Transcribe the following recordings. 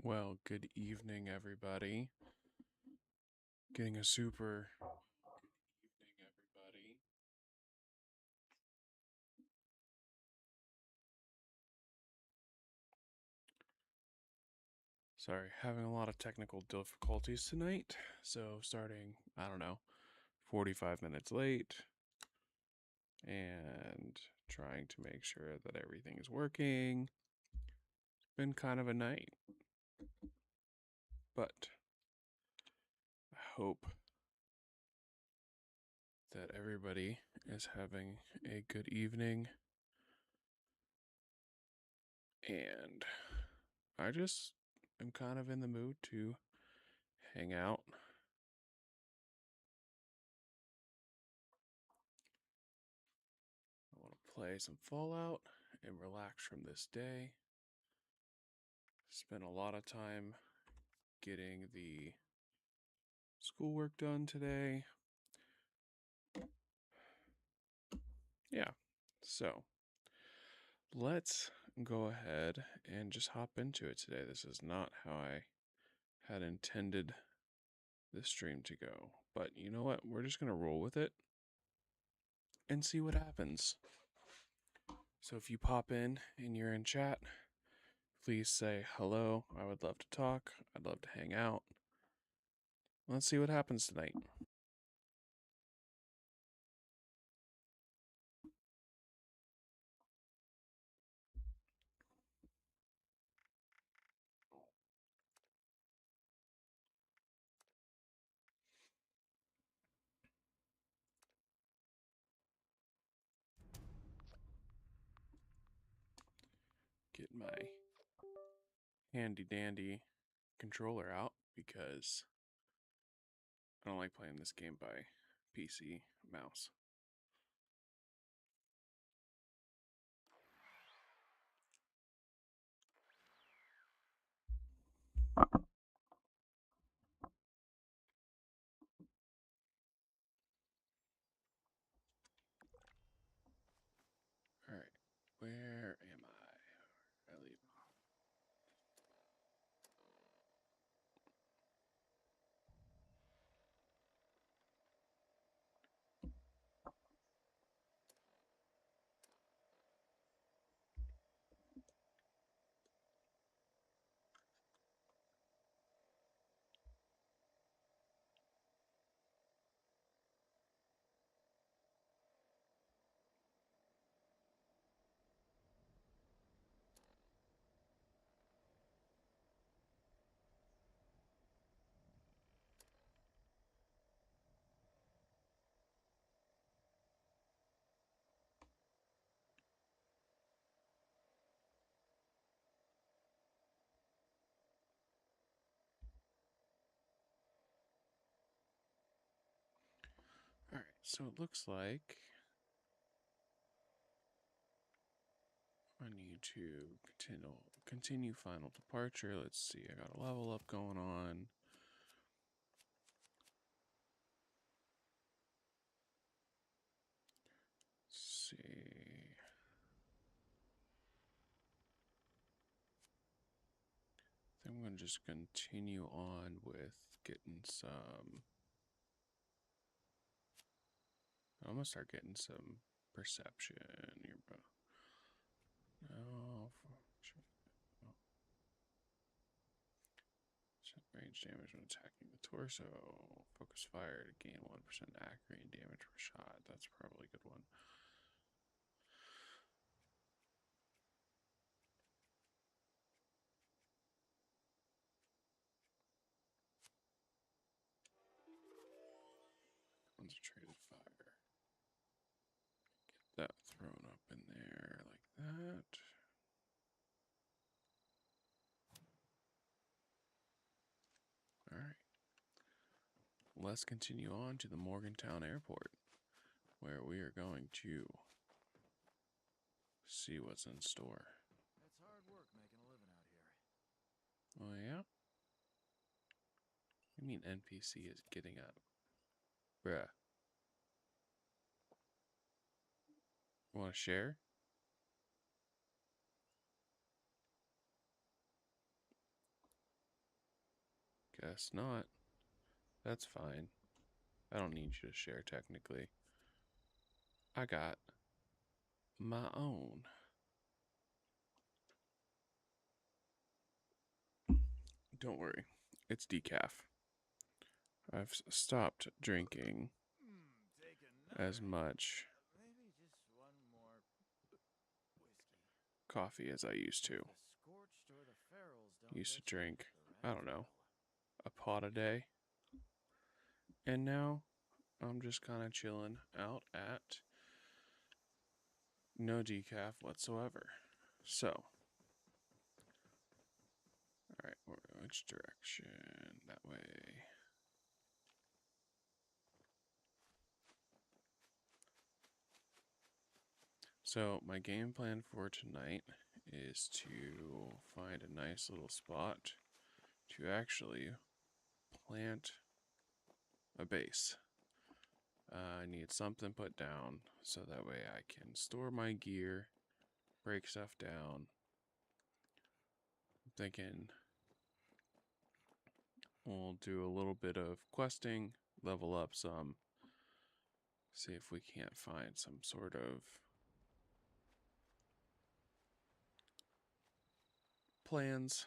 Well, good evening, everybody. Getting a super evening, everybody. Sorry, having a lot of technical difficulties tonight. So, starting, I don't know, 45 minutes late and trying to make sure that everything is working. It's been kind of a night, but I hope that everybody is having a good evening. And I just am kind of in the mood to hang out. I want to play some Fallout and relax from this day. Spent a lot of time getting the schoolwork done today. Yeah, so let's go ahead and just hop into it today. This is not how I had intended this stream to go, but you know what? We're just going to roll with it and see what happens. So if you pop in and you're in chat, please say hello. I would love to talk. I'd love to hang out. Let's see what happens tonight. Get my handy dandy controller out because I don't like playing this game by PC mouse. All right, where am I? I leave. All right, so it looks like I need to continue final departure. Let's see, I got a level up going on. Let's see. I think I'm gonna just continue on with getting some. I'm gonna start getting some perception here, bro. No, range damage when attacking the torso. Focus fire to gain 1% accuracy damage per shot. That's probably a good one. Concentrated fire. Get that thrown up in there like that. Alright. Let's continue on to the Morgantown Airport, where we are going to see what's in store. It's hard work making a living out here. Oh, yeah? I mean, NPC is getting up. Bruh. Want to share? Guess not. That's fine. I don't need you to share technically. I got my own. Don't worry, it's decaf. I've stopped drinking Take as another. much Maybe just one more whiskey. coffee as I used If to. the scorched or the ferals don't Used to get you, drink, the I rats don't know, will. a pot a day. And now I'm just kind of chilling out at no decaf whatsoever. So, alright, which direction? That way. So, my game plan for tonight is to find a nice little spot to actually plant a base. I need something put down so that way I can store my gear, break stuff down. I'm thinking we'll do a little bit of questing, level up some, see if we can't find some sort of plans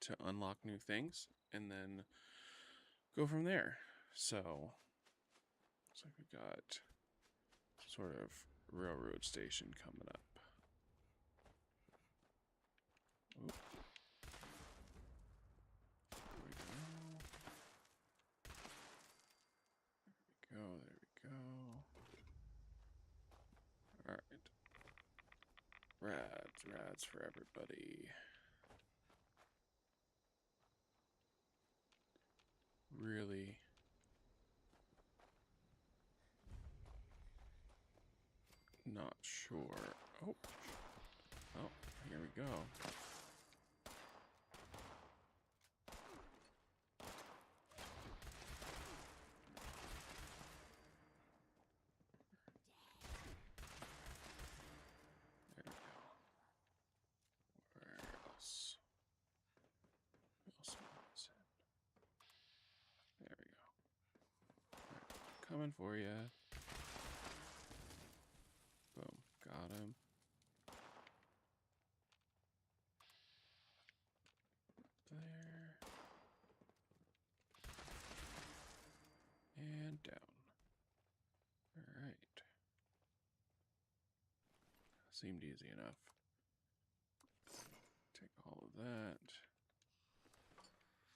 to unlock new things, and then go from there. So, looks like we got sort of railroad station coming up. Oop. There we go. Alright. Rads for everybody. Really not sure. Oh, here we go. There we go. Where else? Who else wants it? There we go. Right, coming for you. Boom, got him. There. And down. Alright. Seemed easy enough. Take all of that.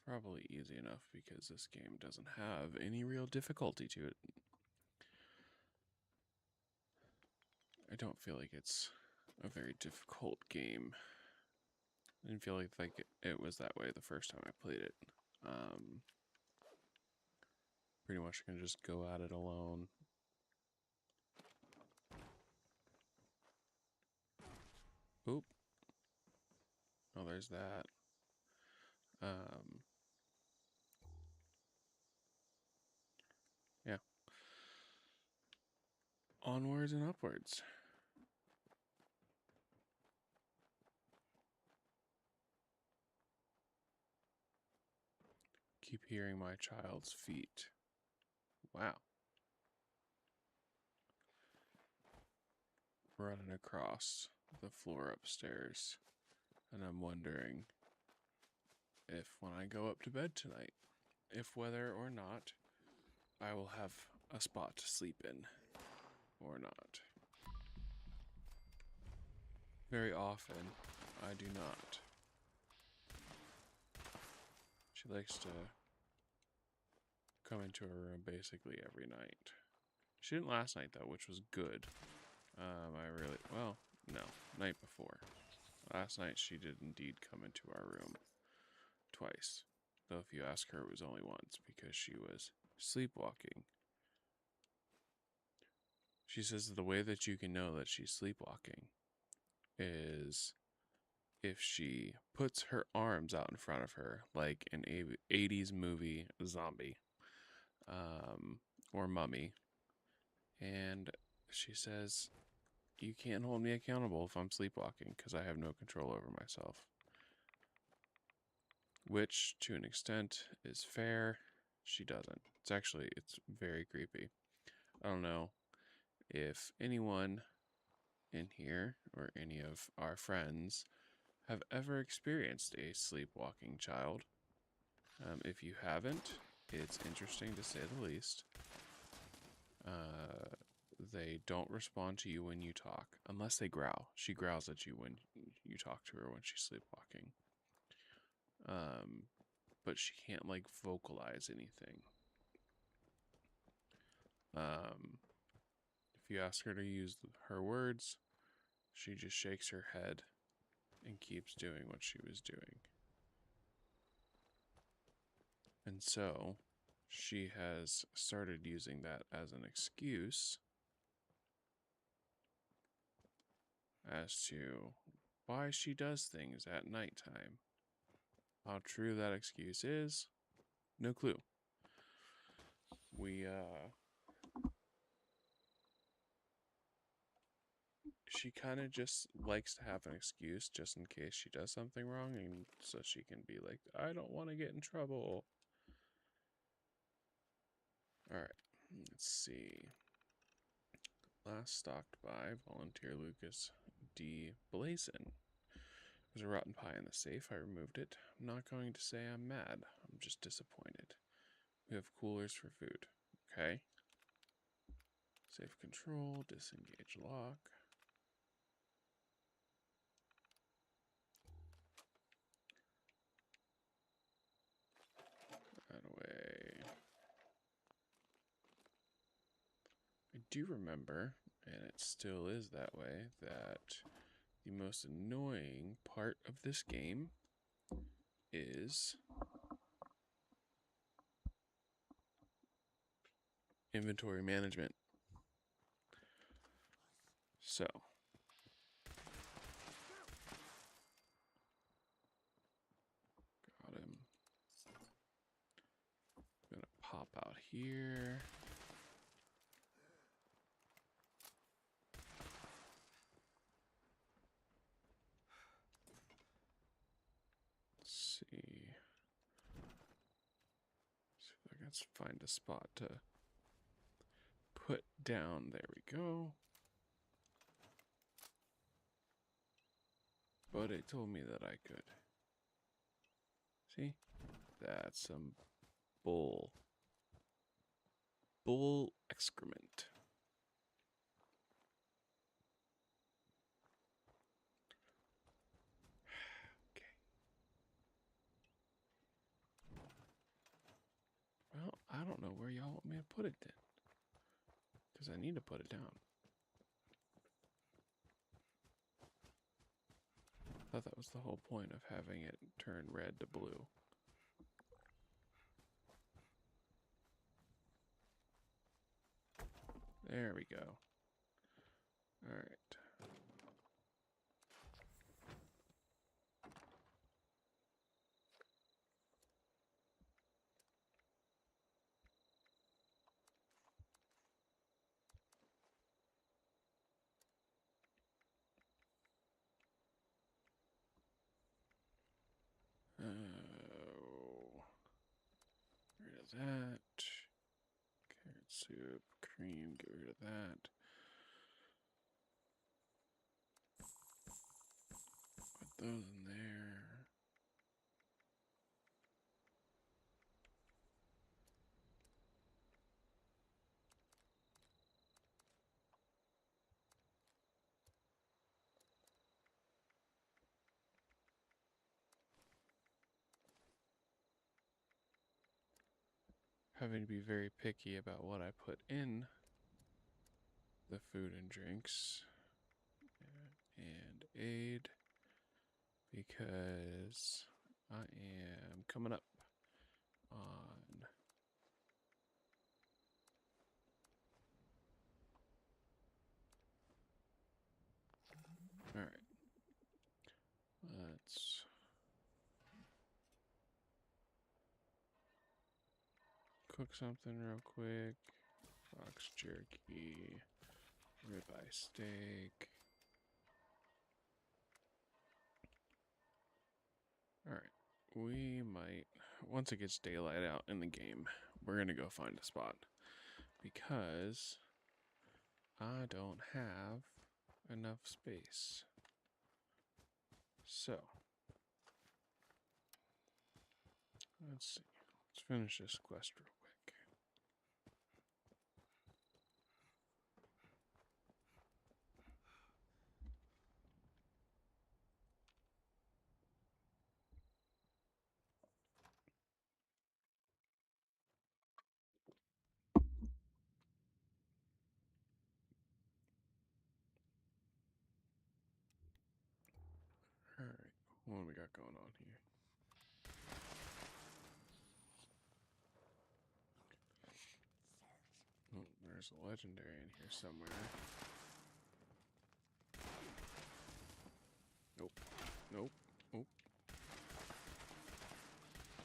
Probably easy enough because this game doesn't have any real difficulty to it. I don't feel like it's a very difficult game. I didn't feel like it was that way the first time I played it. Pretty much can just go at it alone. Oop. Oh, there's that. Yeah. Onwards and upwards. Keep hearing my child's feet. Wow. Running across the floor upstairs. And I'm wondering if when I go up to bed tonight, if whether or not I will have a spot to sleep in or not. Very often, I do not. She likes to come into her room basically every night. She didn't last night though, which was good. No, night before. Last night she did indeed come into our room twice. Though if you ask her, it was only once because she was sleepwalking. She says the way that you can know that she's sleepwalking is if she puts her arms out in front of her like an 80s movie zombie or mummy. And she says, you can't hold me accountable if I'm sleepwalking because I have no control over myself. which to an extent is fair. She doesn't. It's very creepy. I don't know if anyone in here or any of our friends have ever experienced a sleepwalking child. If you haven't, it's interesting to say the least. They don't respond to you when you talk, unless they growl. She growls at you when you talk to her when she's sleepwalking. But she can't like vocalize anything. If you ask her to use her words, she just shakes her head and keeps doing what she was doing. And so she has started using that as an excuse as to why she does things at nighttime. How true that excuse is, no clue. She kind of just likes to have an excuse just in case she does something wrong, and so she can be like, I don't want to get in trouble. Alright, let's see. Last stocked by volunteer Lucas D. Blazin. There's a rotten pie in the safe. I removed it. I'm not going to say I'm mad. I'm just disappointed. We have coolers for food. Okay. Safe control. Disengage lock. That away. I do remember, and it still is that way, that the most annoying part of this game is inventory management. So, got him. Gonna pop out here. Let's see. See if I can find a spot to put down. There we go. But it told me that I could. See? That's some bull. Bull excrement. Okay. Well, I don't know where y'all want me to put it then. Because I need to put it down. I thought that was the whole point of having it turn red to blue. There we go. All right. Get rid of that. Carrot soup, cream, get rid of that. Put those in there. Having to be very picky about what I put in the food and drinks and aid because I am coming up on all right. Let's cook something real quick. Fox jerky, ribeye steak. All right. we might, once it gets daylight out in the game, we're going to go find a spot. Because I don't have enough space. So, let's see. Let's finish this quest real quick. Alright, what do we got going on here? Oh, there's a legendary in here somewhere. Nope. Nope. Nope.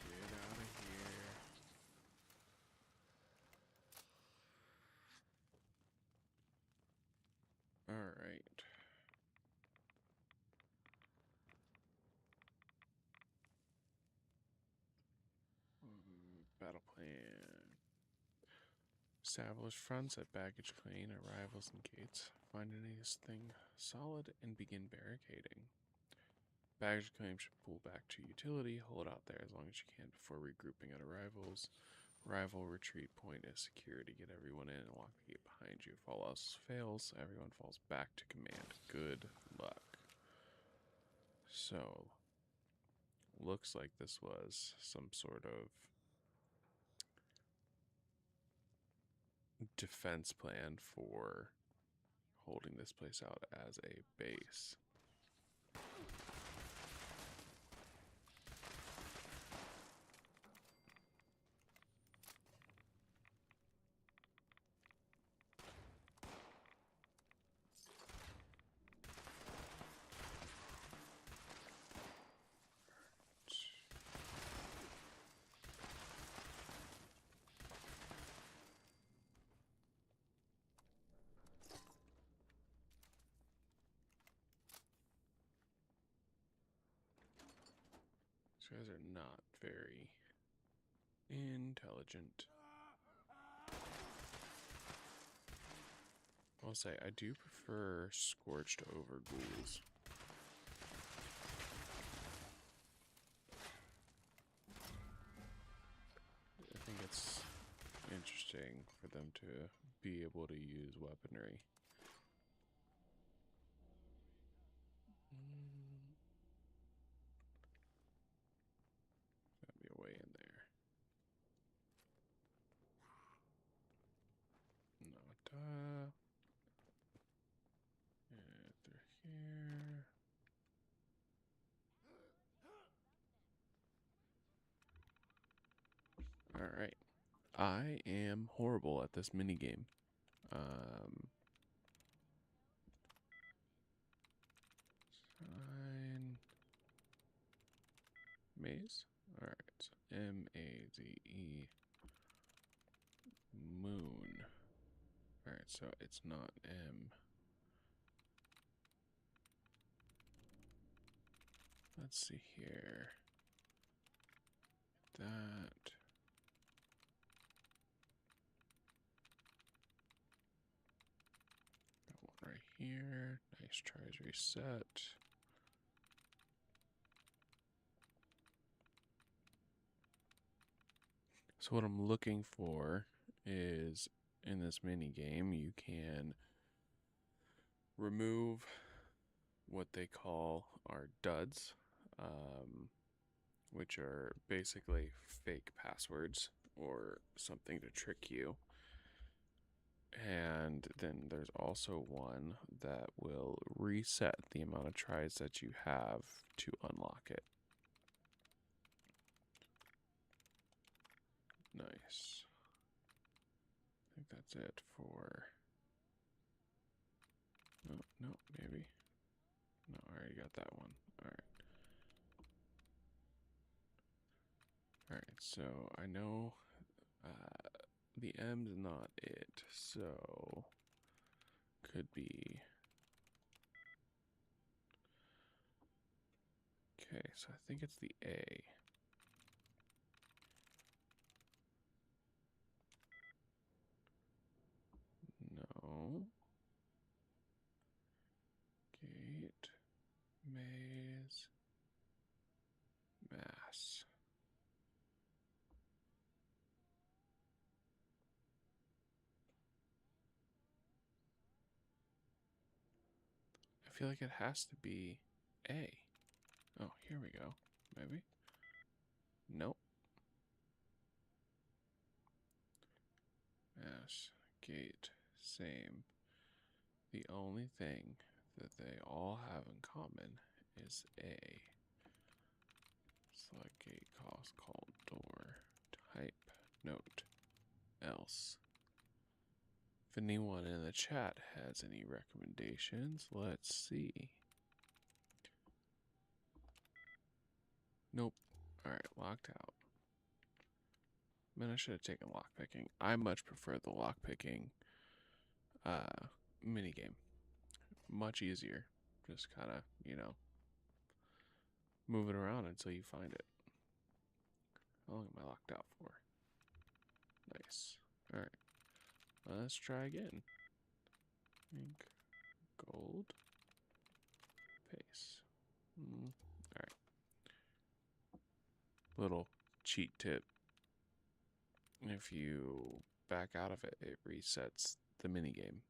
Get out of here. Alright. Battle plan. Establish fronts at baggage claim, arrivals, and gates. Find anything solid and begin barricading. Baggage claim should pull back to utility. Hold out there as long as you can before regrouping at arrivals. Rival retreat point is security. Get everyone in and lock the gate behind you. If all else fails, everyone falls back to command. Good luck. So, looks like this was some sort of defense plan for holding this place out as a base. These guys are not very intelligent. I'll say I do prefer scorched over ghouls. I think it's interesting for them to be able to use weaponry. Gotta be a way in there. Not through here. Alright. I am horrible at this minigame. Sign. Maze? Alright. So M-A-Z-E. Moon. Alright, so it's not M. Let's see here. That. Got one right here. Nice tries reset. So what I'm looking for is in this mini game you can remove what they call our duds, which are basically fake passwords or something to trick you. And then there's also one that will reset the amount of tries that you have to unlock it. Nice. I think that's it for... No, no, maybe. No, I already got that one. Alright. Alright, so I know the M's not it, so could be... Okay, so I think it's the A. Yes. I feel like it has to be A. Oh, here we go. Maybe? Nope. Yes. Gate. Same. The only thing that they all have in common is A. Select gate, cost, call, door, type, note, else. If anyone in the chat has any recommendations, let's see. Nope. Alright, locked out. Man, I should have taken lockpicking. I much prefer the lockpicking minigame. Much easier. Just kind of, move it around until you find it. How long am I locked out for? Nice. Alright. Let's try again. Ink, gold, paste. Alright. Little cheat tip. If you back out of it, it resets the minigame.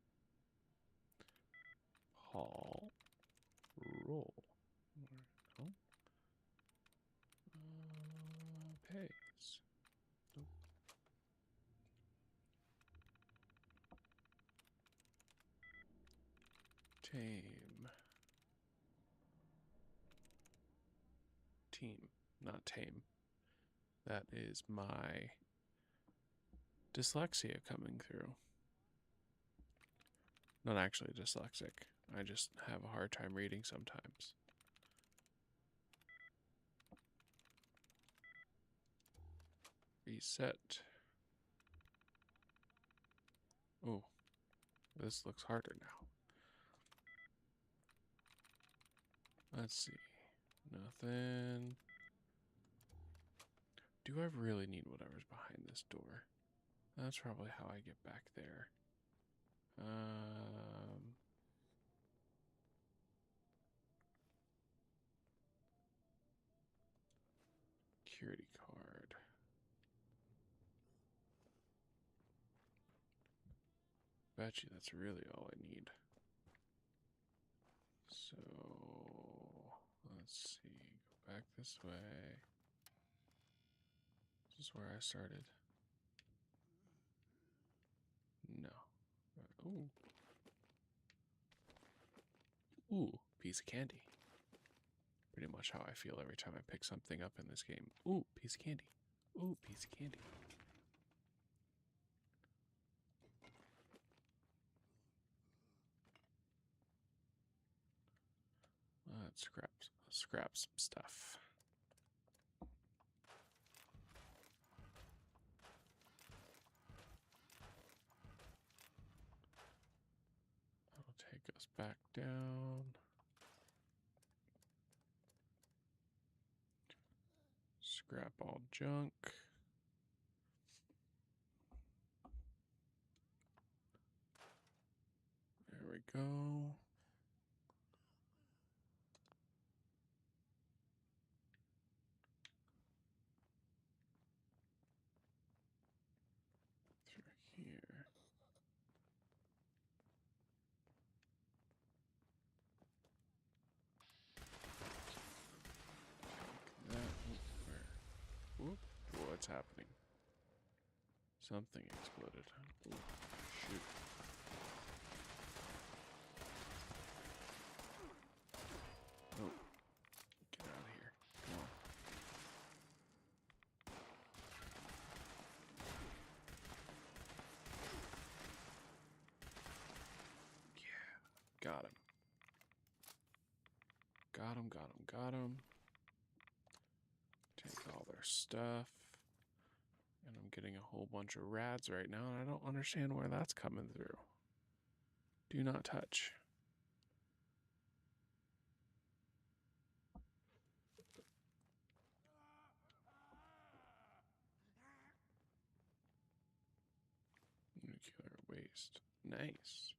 Haul. Roll. No. Paste. Nope. Tame. Team. Not tame. That is my dyslexia coming through. Not actually dyslexic. I just have a hard time reading sometimes. Reset. Oh, this looks harder now. Let's see. Nothing. Do I really need whatever's behind this door? That's probably how I get back there. Security card. Bet you that's really all I need. So, let's see. Go back this way. This is where I started. No. Ooh. Ooh, piece of candy. Pretty much how I feel every time I pick something up in this game. Ooh, piece of candy. Ooh, piece of candy. Let's scrap some stuff. That'll take us back down. Scrap all junk. There we go. Through here. That. Whoop. What's happening? Something exploded. Ooh, shoot. Oh. Get out of here. Come on. Yeah. Got him. Got him, got him, got him. Take all their stuff. And I'm getting a whole bunch of rads right now, and I don't understand where that's coming through. Do not touch. Nuclear waste. Nice.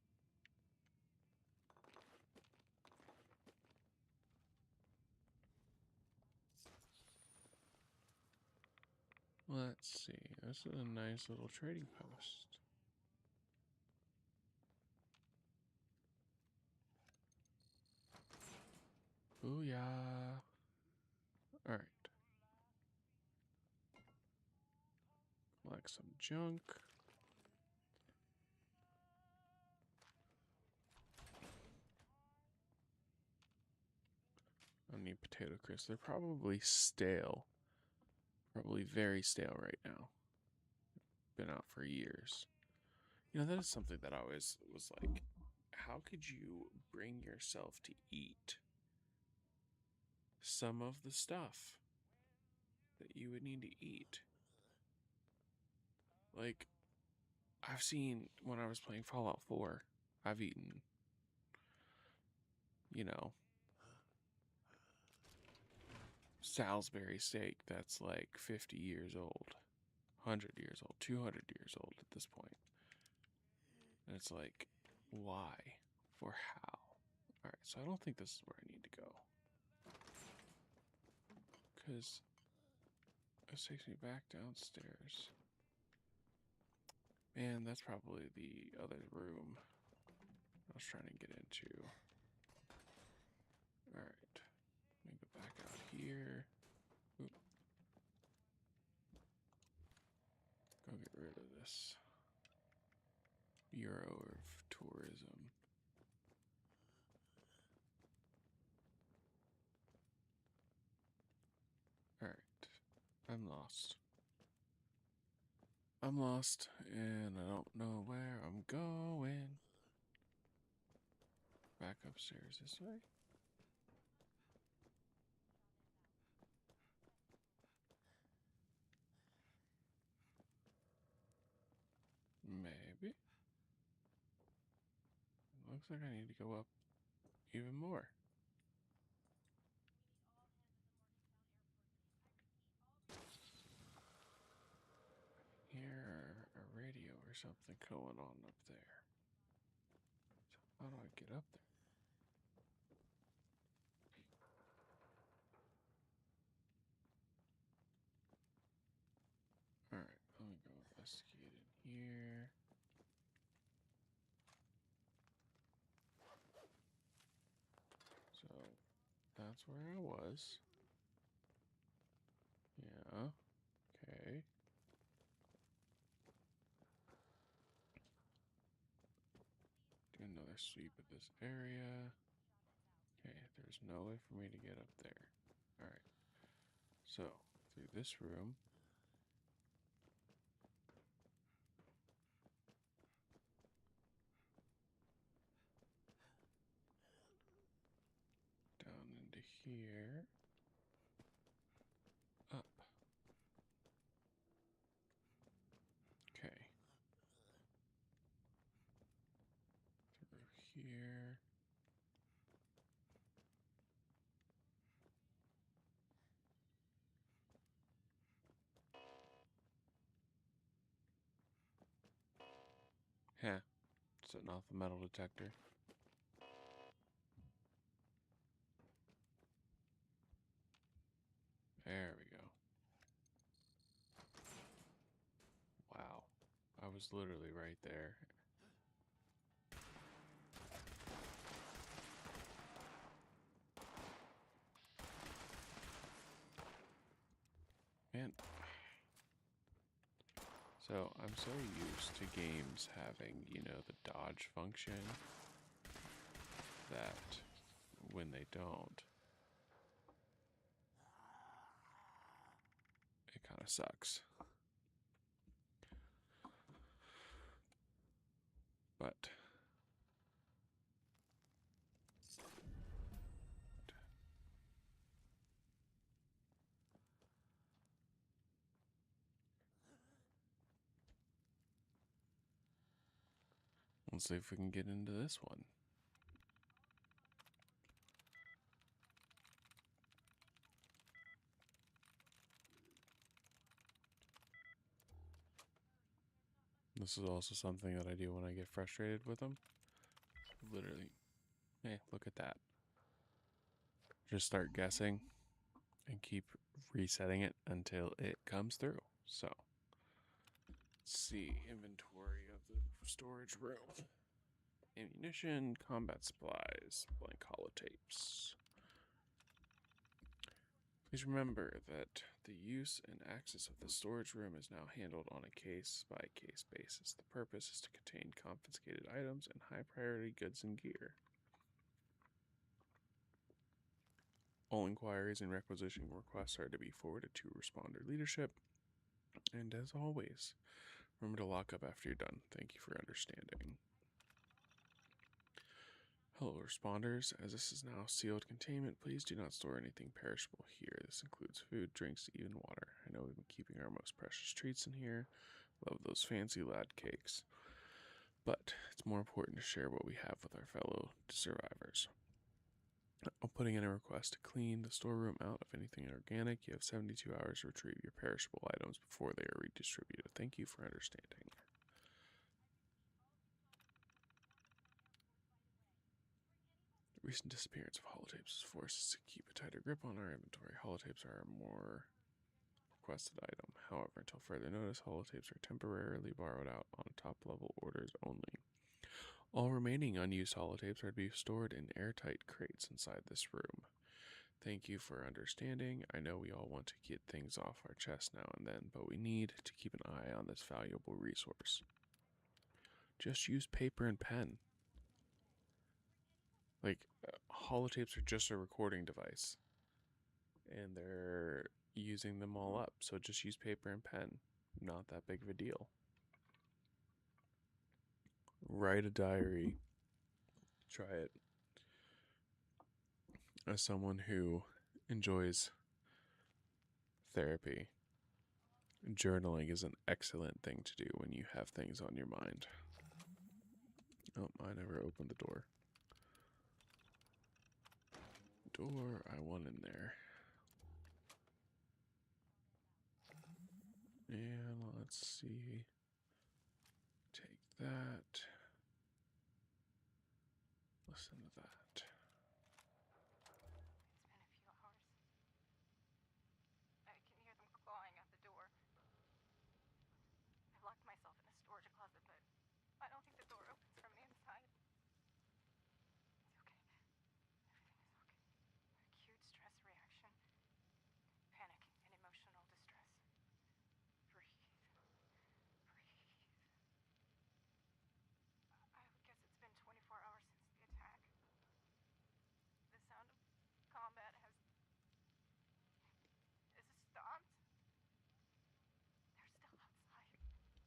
Let's see. This is a nice little trading post. Booyah. Alright. Collect some junk. I need potato crisps. They're probably stale. Probably very stale right now. Been out for years. You know, that is something that I always was like, how could you bring yourself to eat some of the stuff that you would need to eat? Like, I've seen when I was playing Fallout 4, I've eaten, you know, Salisbury steak that's like 50 years old, 100 years old, 200 years old at this point. And it's like, why? For how? Alright, so I don't think this is where I need to go. Because this takes me back downstairs. Man, that's probably the other room I was trying to get into. Alright, let me go back out here. Oop. Go get rid of this Bureau of Tourism. Alright, I'm lost. I'm lost, and I don't know where I'm going. Back upstairs this way. Maybe. Looks like I need to go up even more. Hear a radio or something going on up there. So how do I get up there? Alright, let me go investigate in here. So that's where I was. Yeah. Okay. Do another sweep of this area. Okay, there's no way for me to get up there. Alright. So, through this room. Down into here. Up. Okay. Through here. Huh. Setting off the metal detector. There we go. Wow. I was literally right there. Man. So, I'm so used to games having, you know, the dodge function that when they don't, it kind of sucks. But let's see if we can get into this one. This is also something that I do when I get frustrated with them. Literally, hey, look at that. Just start guessing and keep resetting it until it comes through. So, let's see inventory of the storage room. Ammunition, combat supplies, blank holotapes. Please remember that the use and access of the storage room is now handled on a case-by-case basis. The purpose is to contain confiscated items and high-priority goods and gear. All inquiries and requisition requests are to be forwarded to responder leadership. And as always, remember to lock up after you're done. Thank you for understanding. Hello, responders. As this is now sealed containment, please do not store anything perishable here. This includes food, drinks, even water. I know we've been keeping our most precious treats in here. Love those fancy lad cakes. But it's more important to share what we have with our fellow survivors. I'm putting in a request to clean the storeroom out of anything organic. You have 72 hours to retrieve your perishable items before they are redistributed. Thank you for understanding. The recent disappearance of holotapes has forced us to keep a tighter grip on our inventory. Holotapes are a more requested item. However, until further notice, holotapes are temporarily borrowed out on top-level orders only. All remaining unused holotapes are to be stored in airtight crates inside this room. Thank you for understanding. I know we all want to get things off our chest now and then, but we need to keep an eye on this valuable resource. Just use paper and pen. Like, holotapes are just a recording device, and they're using them all up, so just use paper and pen. Not that big of a deal. Write a diary. Try it. As someone who enjoys therapy, journaling is an excellent thing to do when you have things on your mind. Oh, I never opened the door. I want in there. And let's see. Take that. Listen to that. It's been a few hours. I can hear them clawing at the door. I've locked myself in a storage closet, but I don't think the door opens from the inside. It's okay. Everything is okay. Acute stress reaction, panic, and emotional distress. Breathe. Breathe. I would guess it's been 24 hours since the attack. The sound of combat has stopped. They're still outside.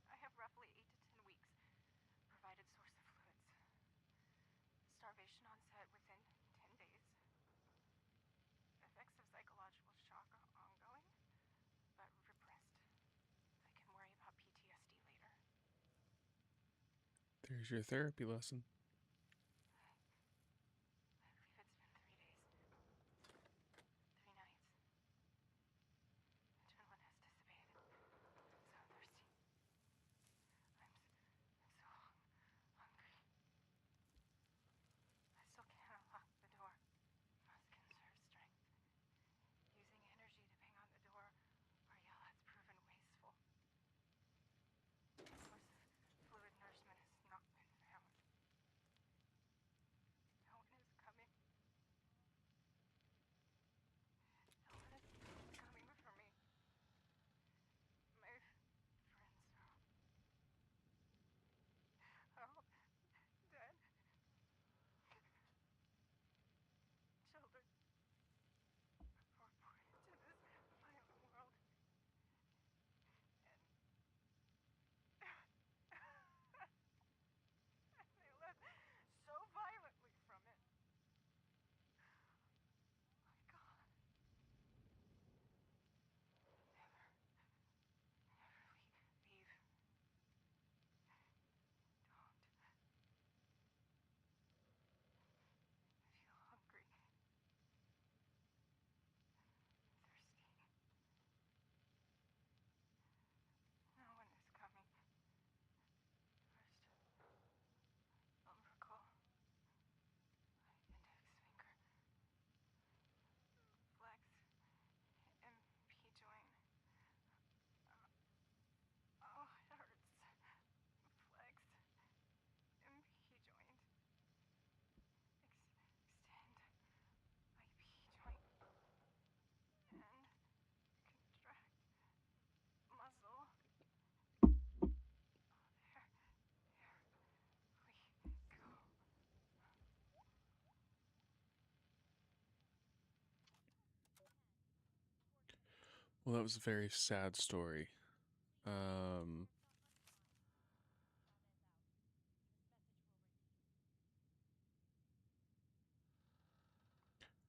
I have roughly 8 to 10 weeks. Provided source of fluids. Starvation onset within 10 days. Effects of psychological shock are ongoing, but repressed. I can worry about PTSD later. There's your therapy lesson. I believe it's been 3 days. 3 nights. Adrenaline has dissipated. I'm so thirsty. I'm so hungry. I still can't unlock the door. Must conserve strength. Using energy to bang on the door or yell has proven wasteful. A source of fluid nourishment has not been found. Well, that was a very sad story.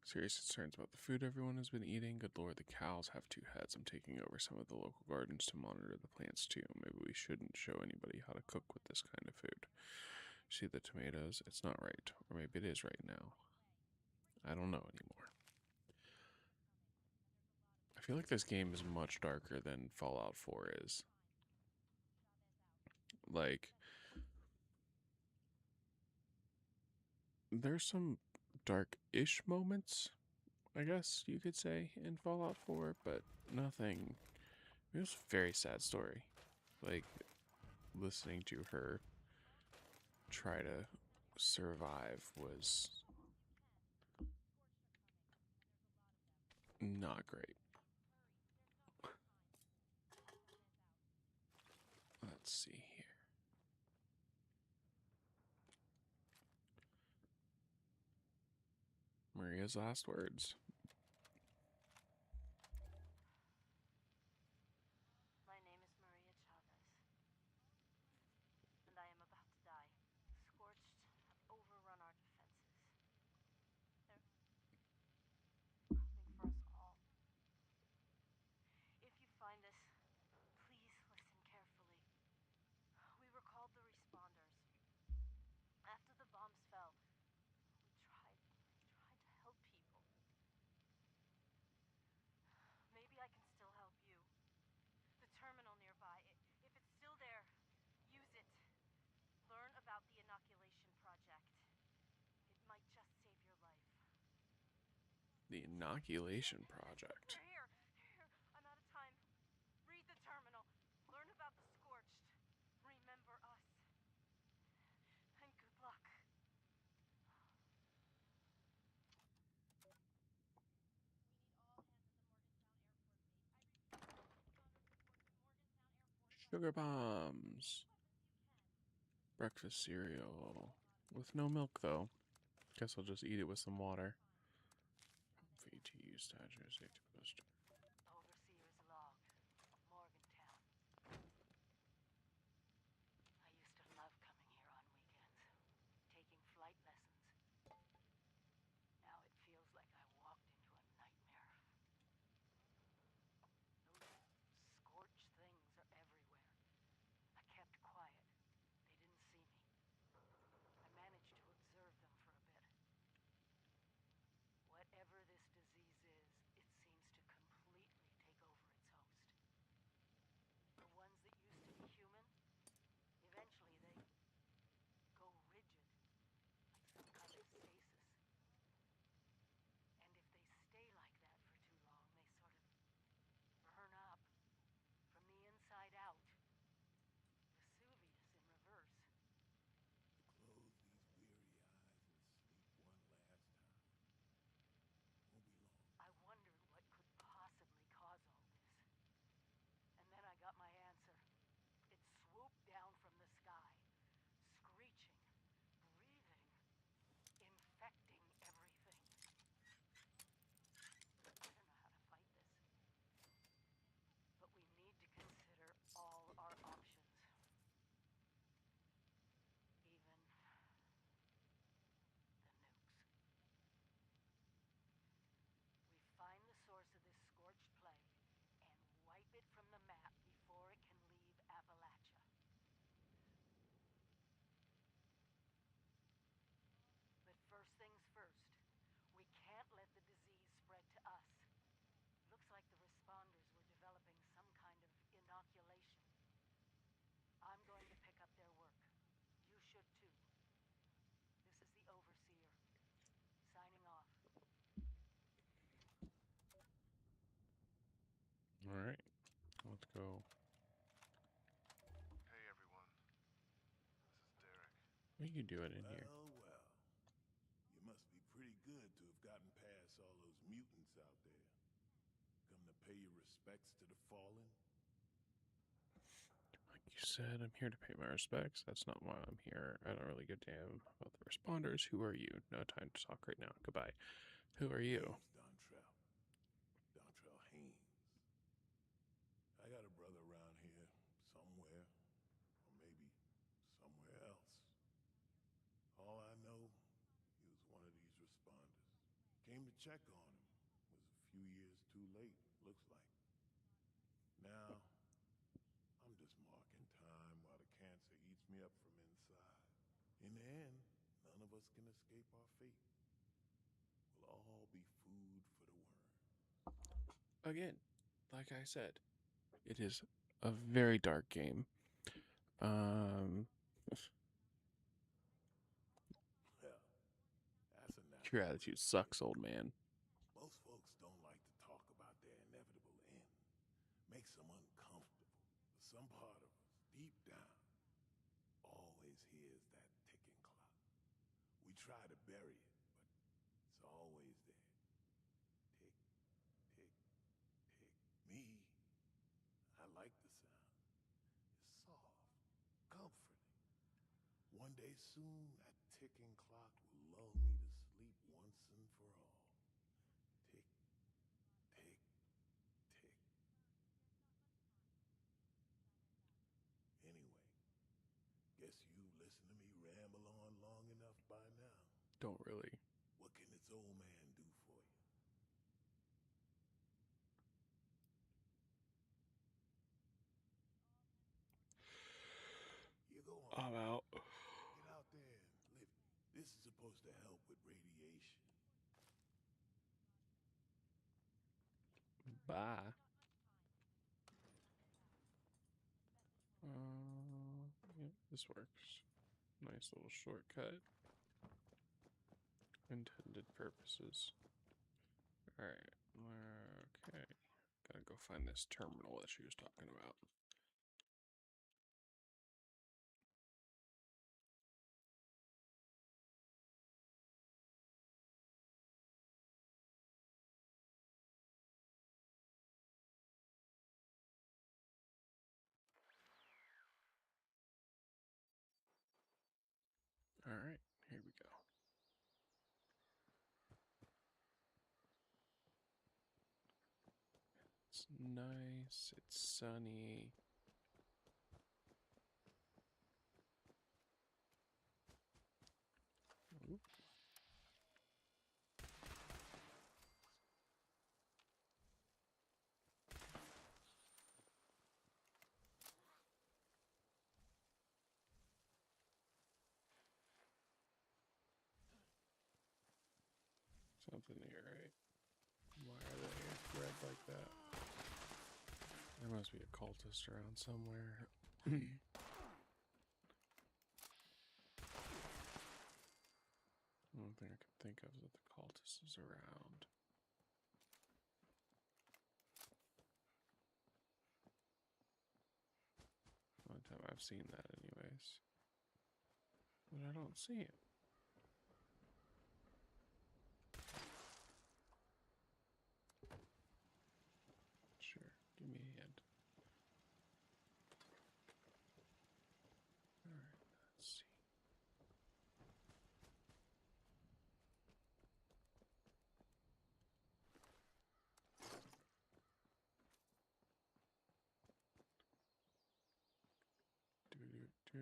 Serious concerns about the food everyone has been eating. Good lord, the cows have two heads. I'm taking over some of the local gardens to monitor the plants too. Maybe we shouldn't show anybody how to cook with this kind of food. See the tomatoes? It's not right. Or maybe it is right now. I don't know anymore. I feel like this game is much darker than Fallout 4 is. Like, there's some dark-ish moments, I guess you could say, in Fallout 4, but nothing. It was a very sad story. Like, listening to her try to survive was not great. Let's see here. Maria's last words. My name is Maria Chavez, and I am about to die. The Scorched have overrun our defenses. They're coming for us all. If you find this, please listen carefully. We were called the responders. After the bombs fell, we tried to help people. Maybe I can still help you. The terminal nearby, if it's still there, use it. Learn about the inoculation project. It might just save your life. The inoculation project. Here. I'm out of time. Read the terminal. Learn about the Scorched. Remember us. And good luck. Sugar bombs. Breakfast cereal. With no milk, though. Guess I'll just eat it with some water. VTU stature, safety poster. Overseer's log. Morgantown. I used to love coming here on weekends. Taking flight lessons. Now it feels like I walked into a nightmare. Those scorched things are everywhere. I kept quiet. They didn't see me. I managed to observe them for a bit. Whatever this disease is, it seems to completely take over its host. The ones that used to be human, eventually they go rigid, like some kind of stasis. And if they stay like that for too long, they sort of burn up from the inside out. Vesuvius in reverse. Close these weary eyes and sleep one last time. Won't be long. I wondered what could possibly cause all this. And then I got my answer. It swooped down from the sky, screeching, breathing, infecting everything. I don't know how to fight this. But we need to consider all our options. Even the nukes. We find the source of this scorched plague and wipe it from the map before it can leave Appalachia. But first things first, we can't let the disease spread to us. Looks like the responders were developing some kind of inoculation. I'm going to pick up their work. You should too. This is the Overseer. Signing off. Alright, let's go. Hey everyone, this is Derek. What are you doing in here? Well. You must be pretty good to have gotten past all those mutants out there. Come to pay your respects to the fallen? Like you said, I'm here to pay my respects. That's not why I'm here. I don't really give a damn about the responders. Who are you? No time to talk right now. Goodbye. Who are you? Name's Dontrell. Dontrell Haynes. check on him. Was a few years too late, looks like. Now, I'm just marking time while the cancer eats me up from inside. In the end, none of us can escape our fate. We'll all be food for the worm. Again, like I said, it is a very dark game. Um, Well, that's a your natural attitude response. sucks, old man. Most folks don't like to talk about their inevitable end. Makes them uncomfortable. But some part of us, deep down, always hears that ticking clock. We try to bury it, but it's always there. Tick, tick, tick. Me, I like the sound. It's soft, comforting. One day soon, that ticking clock will lull me to sleep once and for all. Tick, tick, tick. Anyway, guess you've listened to me ramble on long enough by now. Don't really. What can this old man do for you? You go on. I'm out. Get out there and live it. This is supposed to help with radiation. Bye. Yep, this works. Nice little shortcut. Intended purposes. Alright. Okay. Gotta go find this terminal that she was talking about. Alright, here we go. It's nice, it's sunny. Oop. Something here, right? Why are they red like that? There must be a cultist around somewhere. One thing I can think of is that the cultist is around. One time I've seen that anyways. But I don't see him. Sure, give me a hand. Alright, let's see. Do.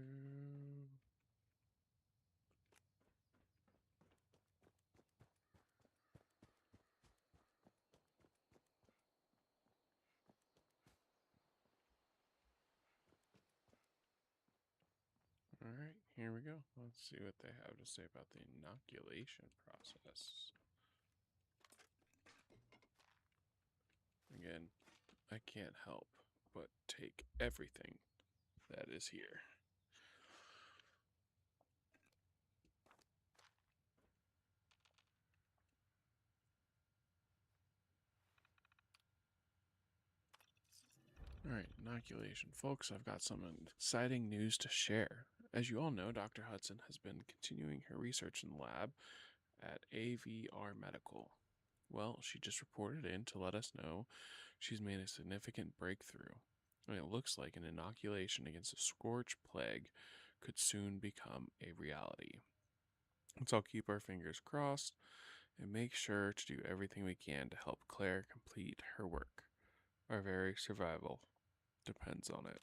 Alright, here we go. Let's see what they have to say about the inoculation process. Again, I can't help but take everything that is here. Alright, inoculation. Folks, I've got some exciting news to share. As you all know, Dr. Hudson has been continuing her research in the lab at AVR Medical. Well, she just reported in to let us know she's made a significant breakthrough. And it looks like an inoculation against a scourge plague could soon become a reality. Let's all keep our fingers crossed and make sure to do everything we can to help Claire complete her work. Our very survival depends on it.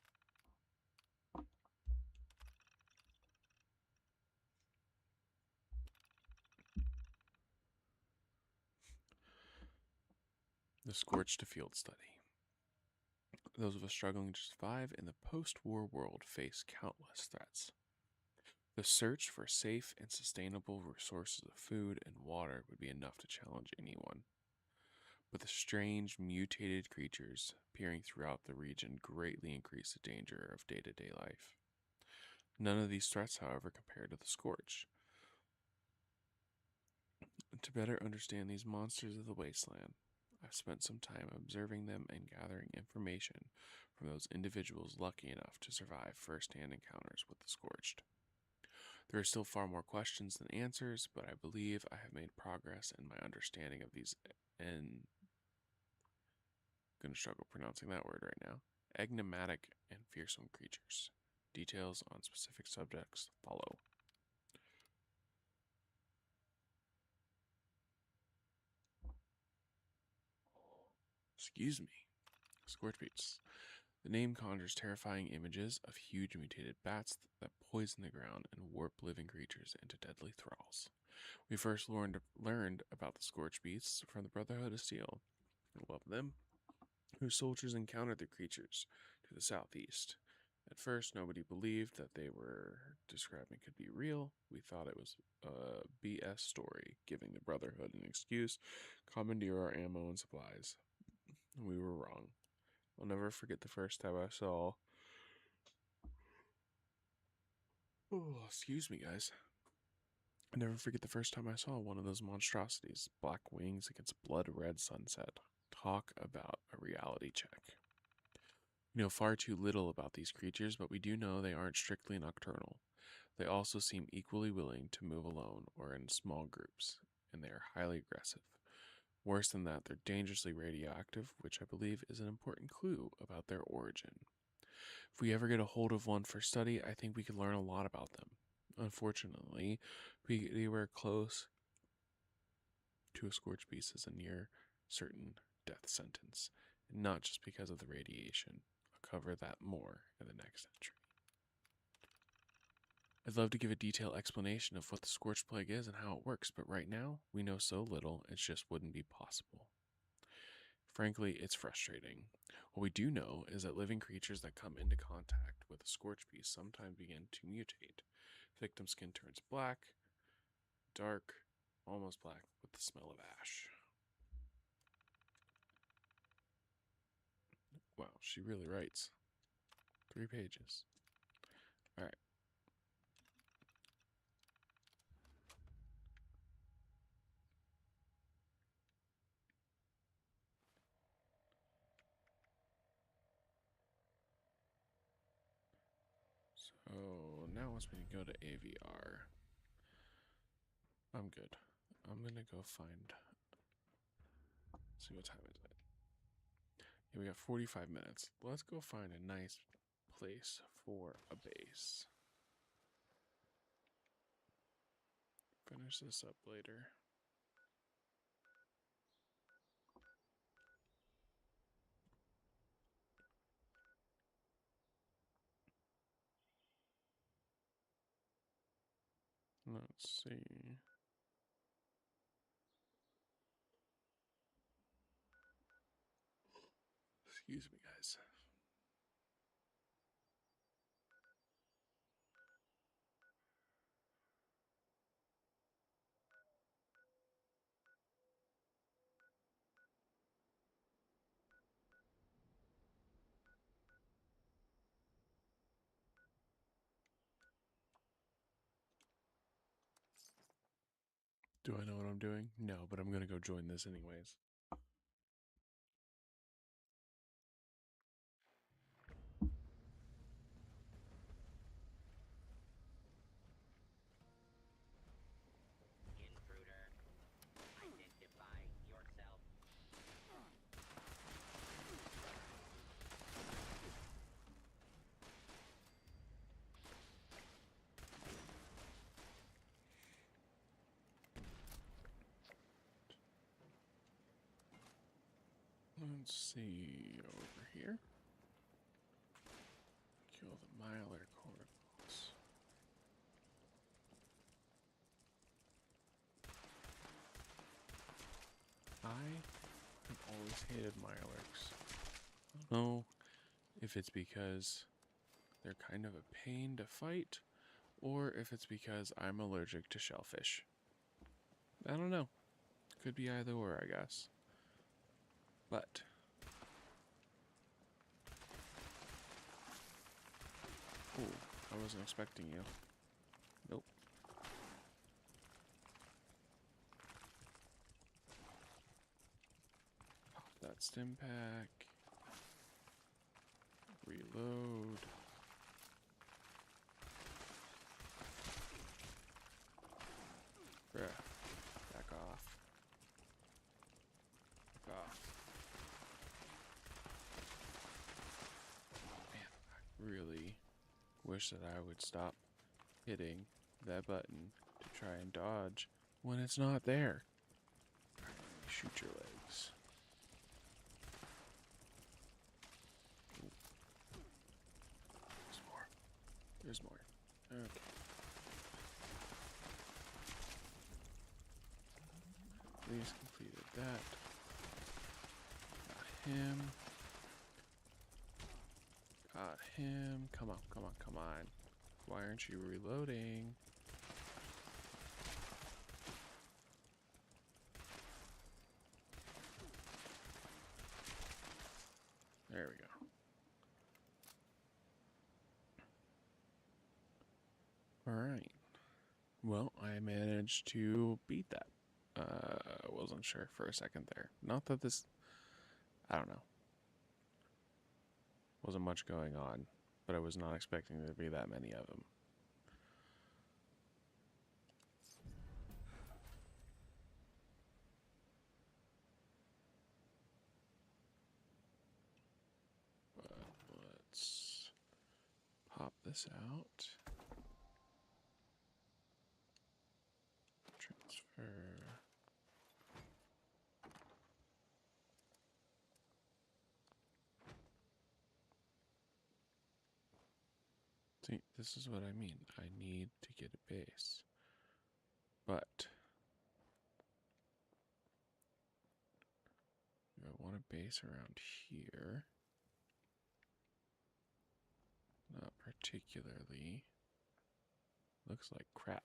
The Scorched Field Study. Those of us struggling to survive in the post-war world face countless threats. The search for safe and sustainable resources of food and water would be enough to challenge anyone. But the strange, mutated creatures appearing throughout the region greatly increase the danger of day-to-day life. None of these threats, however, compare to the Scorch. To better understand these monsters of the wasteland, I've spent some time observing them and gathering information from those individuals lucky enough to survive first-hand encounters with the Scorched. There are still far more questions than answers, but I believe I have made progress in my understanding of these I'm going to struggle pronouncing that word right now. Enigmatic and fearsome creatures. Details on specific subjects follow. Excuse me. Scorch beats. The name conjures terrifying images of huge mutated bats that poison the ground and warp living creatures into deadly thralls. We first learned about the scorch beasts from the Brotherhood of Steel. I love them. Whose soldiers encountered the creatures to the southeast. At first, nobody believed that they were describing could be real. We thought it was a BS story, giving the Brotherhood an excuse, commandeer our ammo and supplies. We were wrong. I'll never forget the first time I saw. Oh, excuse me, guys. I'll never forget the first time I saw one of those monstrosities. Black wings against blood red sunset. Talk about a reality check. We know far too little about these creatures, but we do know they aren't strictly nocturnal. They also seem equally willing to move alone or in small groups, and they are highly aggressive. Worse than that, they're dangerously radioactive, which I believe is an important clue about their origin. If we ever get a hold of one for study, I think we could learn a lot about them. Unfortunately, we were close to a scorched beast as a near certain death sentence, and not just because of the radiation. I'll cover that more in the next entry. I'd love to give a detailed explanation of what the Scorched Plague is and how it works, but right now, we know so little, it just wouldn't be possible. Frankly, it's frustrating. What we do know is that living creatures that come into contact with a Scorched Beast sometimes begin to mutate. Victim skin turns black, dark, almost black, with the smell of ash. Wow, she really writes. 3 pages. Alright. So now once we go to AVR, I'm good. I'm gonna go find. See what time is it? Yeah, we got 45 minutes. Let's go find a nice place for a base. Finish this up later. Let's see. Excuse me, guys. Do I know what I'm doing? No, but I'm gonna go join this anyways. Intruder, identify yourself. Let's see over here. Kill the miler corals. I have always always hated Mirelurks. I don't know if it's because they're kind of a pain to fight, or if it's because I'm allergic to shellfish. I don't know. Could be either or, I guess. But ooh, I wasn't expecting you. Nope. Pop that stim pack. Reload. Bruh. Back off. Back off. Man, I really wish that I would stop hitting that button to try and dodge when it's not there. Alright, let me shoot your legs. Ooh. There's more. There's more. Okay. Please completed that. Got him. Got him. Come on, come on, come on. Why aren't you reloading? There we go. Alright. Well, I managed to beat that. I wasn't sure for a second there. Not that this... I don't know. Wasn't much going on, but I was not expecting there to be that many of them. But let's pop this out. Transfer. See, this is what I mean. I need to get a base. But I want a base around here. Not particularly. Looks like crap.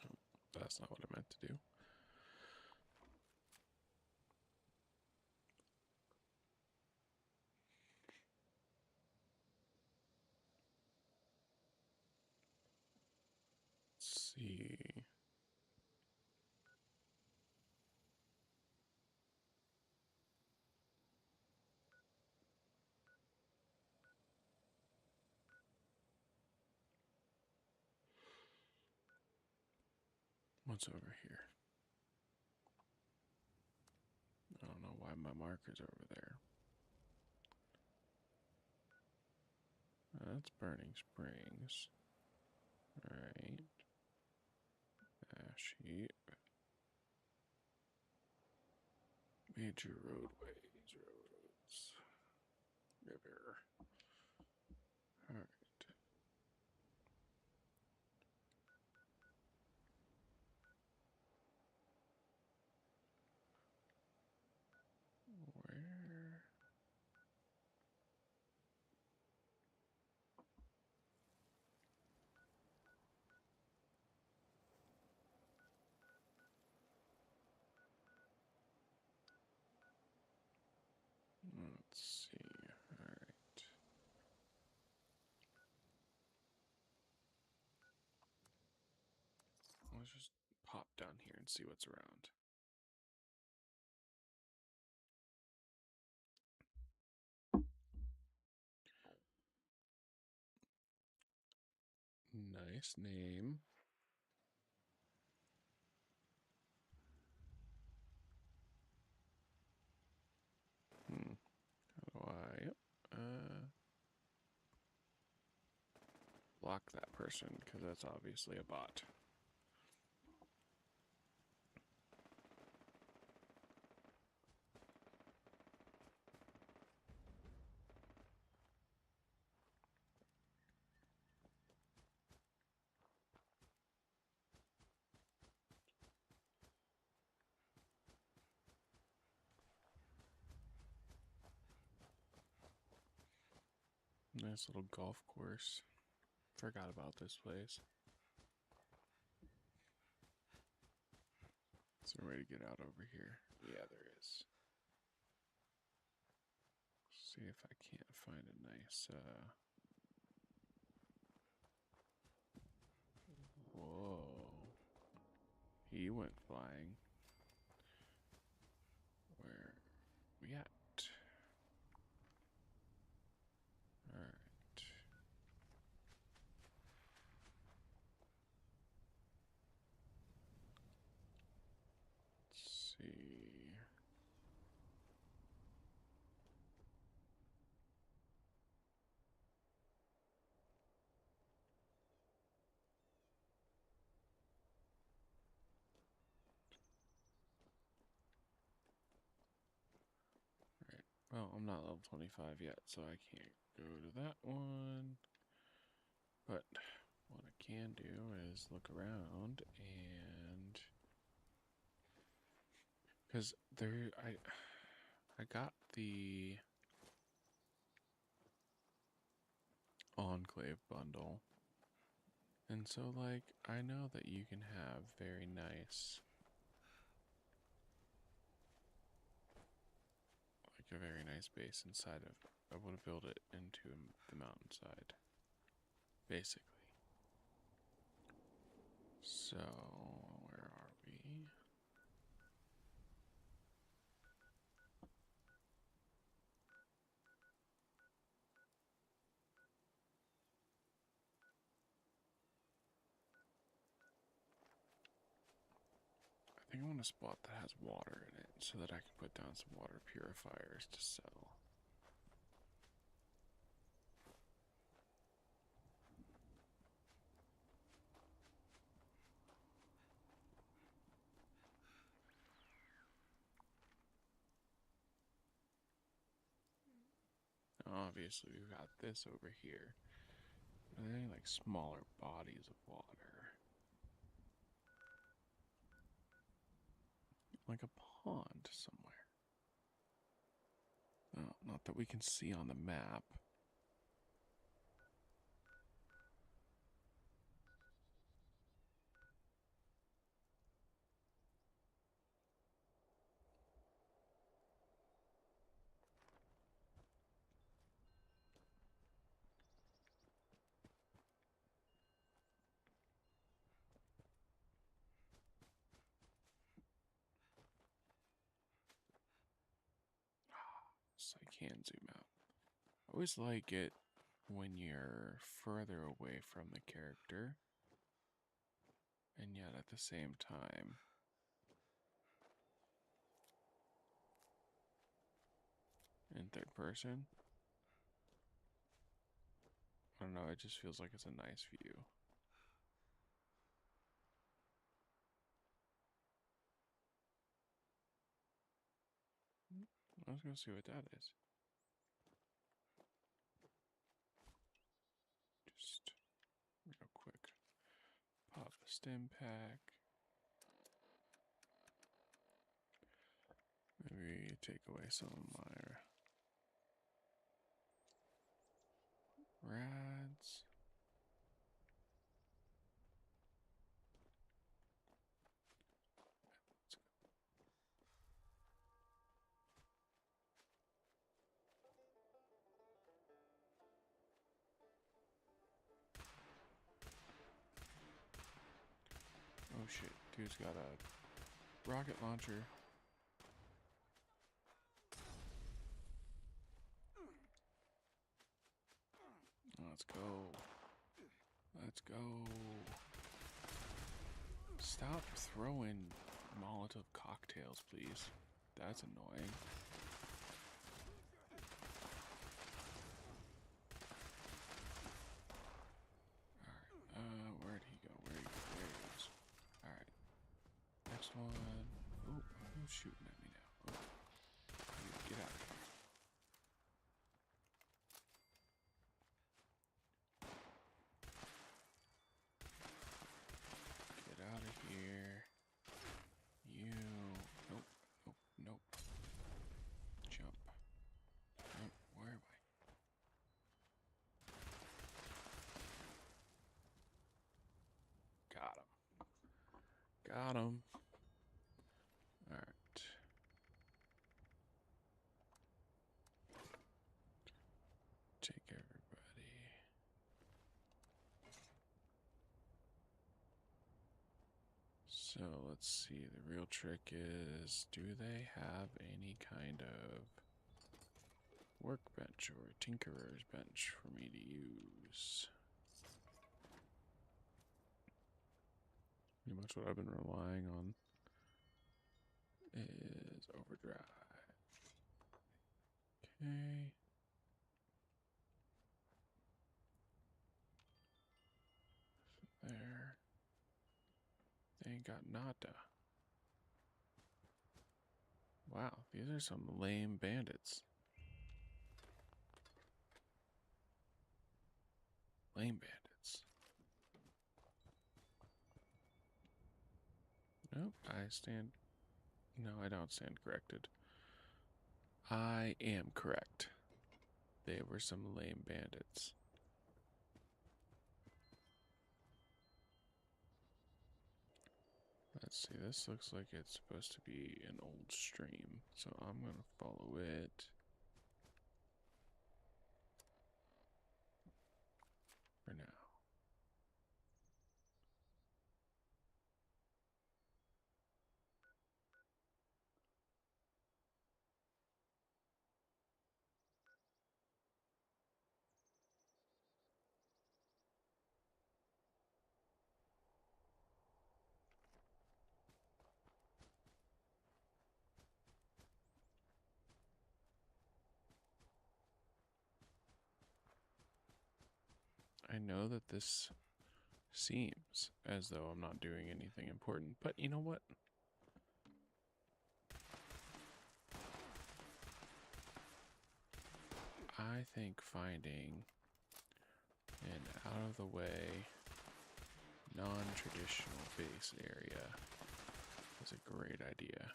Oh, that's not what I meant to do. Let's see. What's over here? I don't know why my marker's over there. That's Burning Springs. Alright. Ash heap. Major roadways, roads. River. Alright. Where? Let's see. Alright. Let's just pop down here and see what's around. Nice name. How do I block that person? Because that's obviously a bot. Nice little golf course. Forgot about this place. Is there a way to get out over here? Yeah, there is. See if I can't find a nice, whoa. He went flying. Where we at? Alright. Let's see. Alright. Well, I'm not level 25 yet, so I can't go to that one. But what I can do is look around and because there I got the Enclave bundle. And so like I know that you can have very nice like a very nice base inside of I want to build it into the mountainside. Basically. So, where are we? I think I want a spot that has water in it so that I can put down some water purifiers to sell. Obviously, we've got this over here. Are there any like smaller bodies of water? Like a pond somewhere. Oh, not that we can see on the map. So I can zoom out. I always like it when you're further away from the character, and yet at the same time, in third person. I don't know, it just feels like it's a nice view. Let's go see what that is. Just real quick. Pop a stim pack. Maybe take away some of my rads. Oh shit, dude's got a rocket launcher. Let's go. Let's go. Stop throwing Molotov cocktails, please. That's annoying. Alright, where'd he go? Where'd he go? There he goes. Alright. Next one. Oh, who's shooting at me now? Oh. Get out of here. Get out of here. You. Nope. Nope. Nope. So let's see. The real trick is, do they have any kind of workbench or tinkerer's bench for me to use? Pretty much what I've been relying on is overdrive. Okay. There. They ain't got nada. Wow, these are some lame bandits. Lame bandits. Nope, I stand. No, I don't stand corrected. I am correct. They were some lame bandits. Let's see, this looks like it's supposed to be an old stream, so I'm gonna follow it for now. I know that this seems as though I'm not doing anything important, but you know what? I think finding an out-of-the-way, non-traditional base area is a great idea.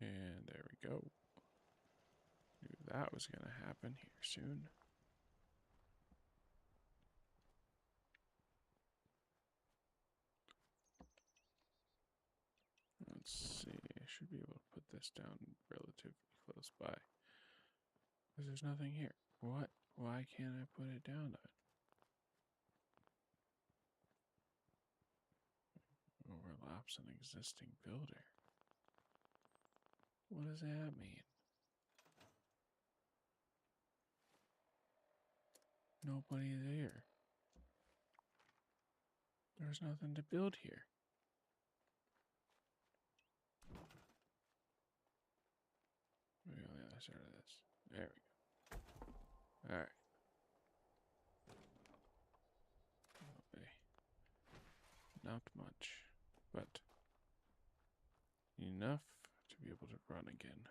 And there we go. Knew that was going to happen here soon. Let's see, I should be able to put this down relatively close by. Because there's nothing here. What? Why can't I put it down then? Overlaps an existing builder. What does that mean? Nobody's here. There's nothing to build here. Maybe on the other side of this. There we go. Alright. Okay. Not much, but enough to be able to run again.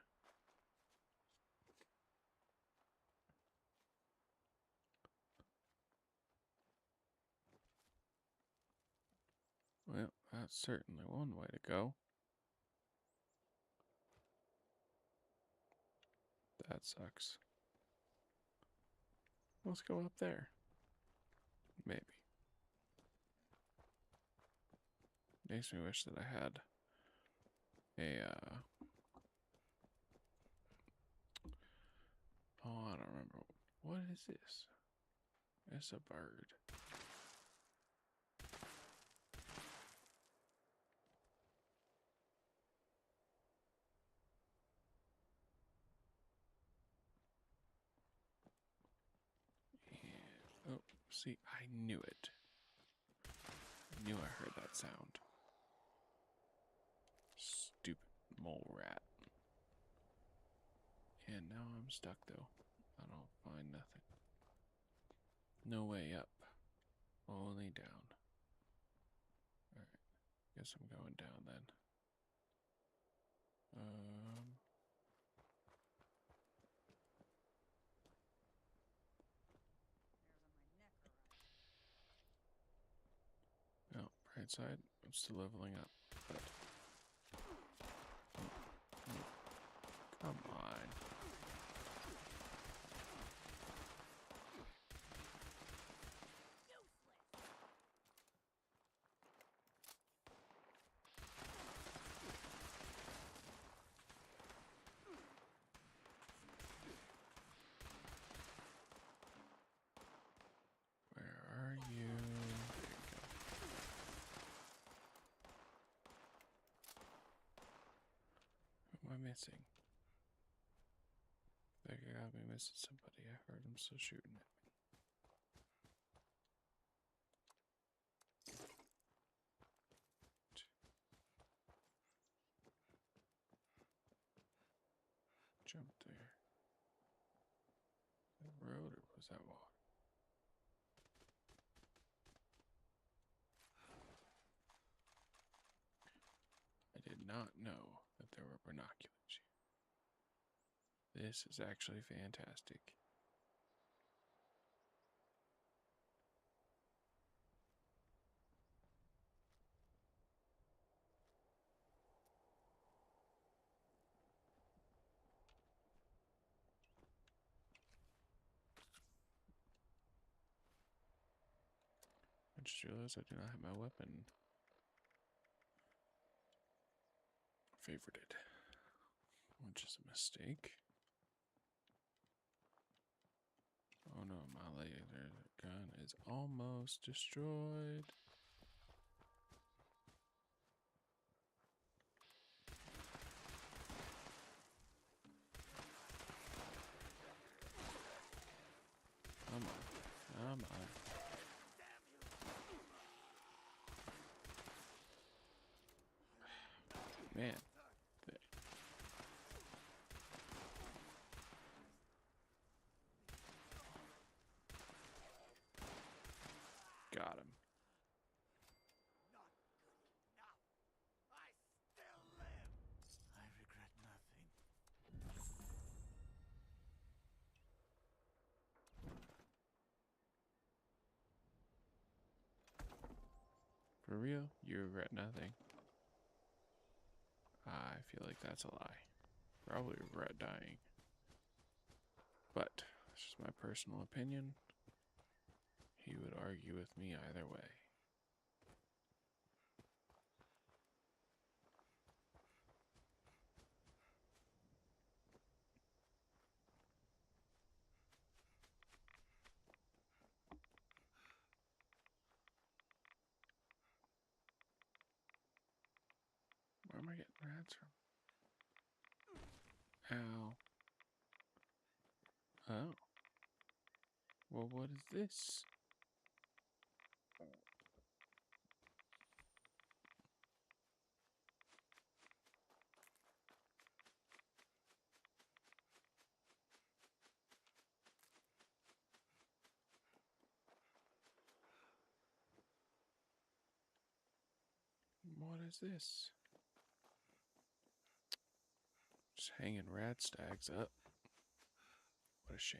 Well, that's certainly one way to go. That sucks. Let's go up there. Maybe. Makes me wish that I had a, oh, I don't remember. What is this? It's a bird. And, oh, see, I knew it. I knew I heard that sound. Stupid mole rat. And now I'm stuck though. I don't find nothing. No way up. Only down. Alright. Guess I'm going down then. Oh, right side. I'm still leveling up. But come on. Where are you? missing? I think I gotta be missing somebody. I heard him still shooting at me. Jump there. That road or was that water? I did not know that there were binoculars here. This is actually fantastic. I just realized I do not have my weapon favorited, which is a mistake. Oh no, my laser gun is almost destroyed. Come on, come on. Man. Got him. Not good enough. I still live. I regret nothing. For real? You regret nothing? I feel like that's a lie. Probably regret dying. But, that's just my personal opinion. He would argue with me either way. Where am I getting rats from? Ow. Oh. Well, what is this? What is this? Just hanging rat stags up. What a shame.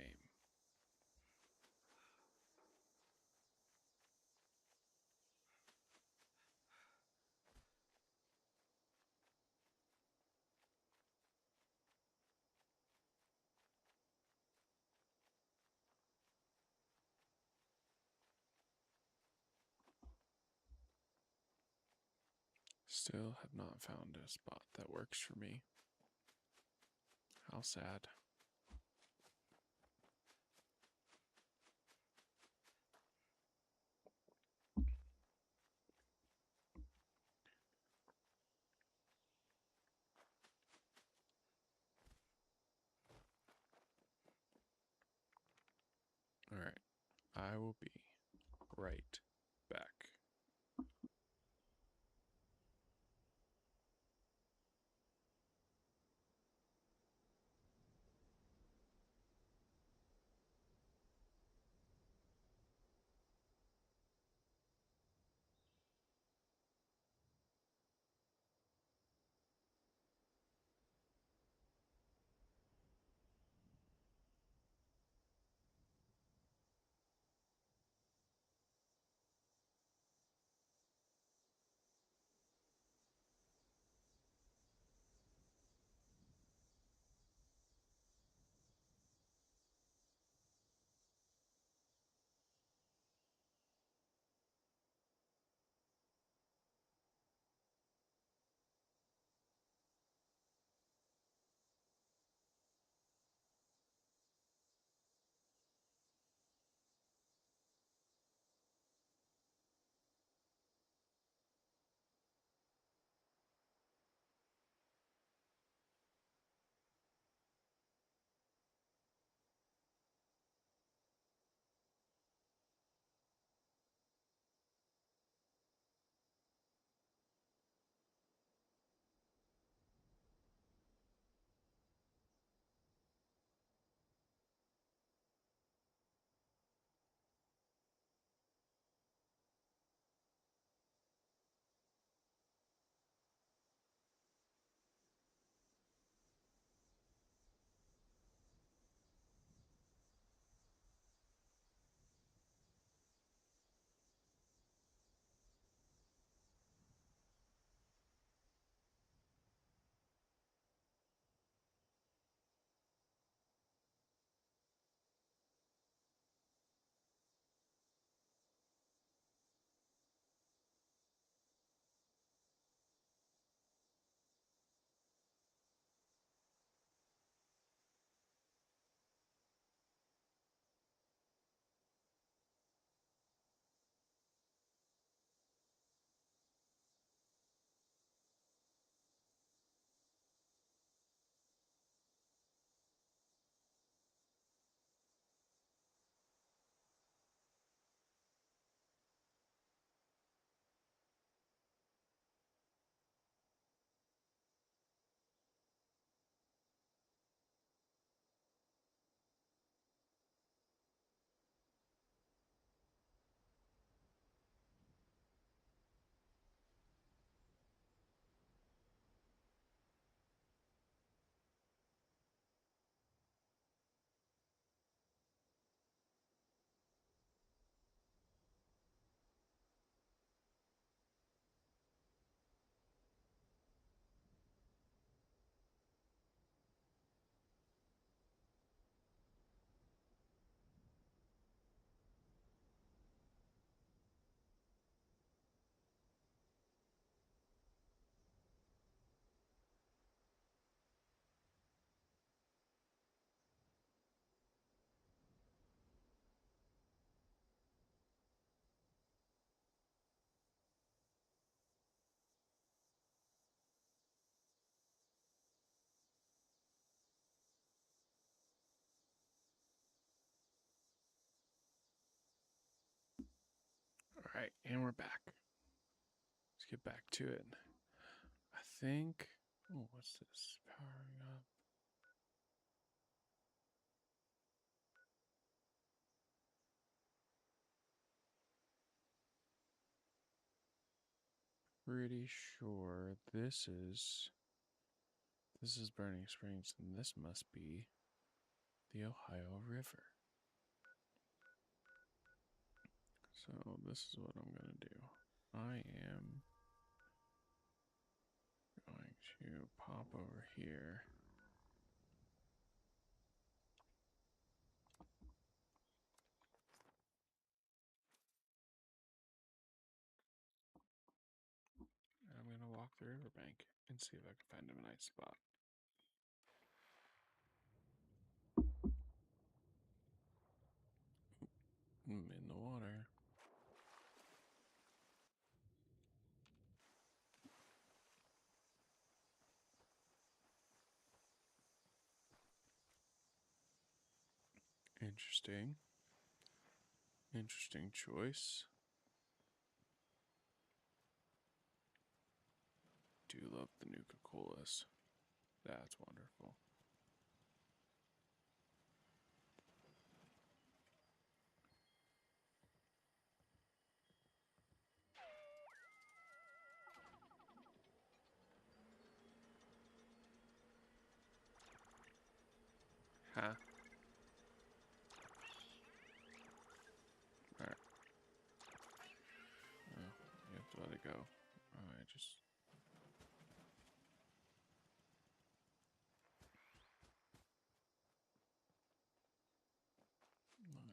Still have not found a spot that works for me. How sad. Alright, I will be right back. Alright, and we're back. Let's get back to it. I think. Oh, what's this? Powering up. Pretty sure this is Burning Springs, and this must be the Ohio River. So this is what I'm gonna do. I am going to pop over here. And I'm gonna walk the riverbank and see if I can find a nice spot. I'm in the water. Interesting. Interesting choice. Do love the Nuka-Colas. That's wonderful. Huh? Alright. Oh, you have to let it go. Alright, just...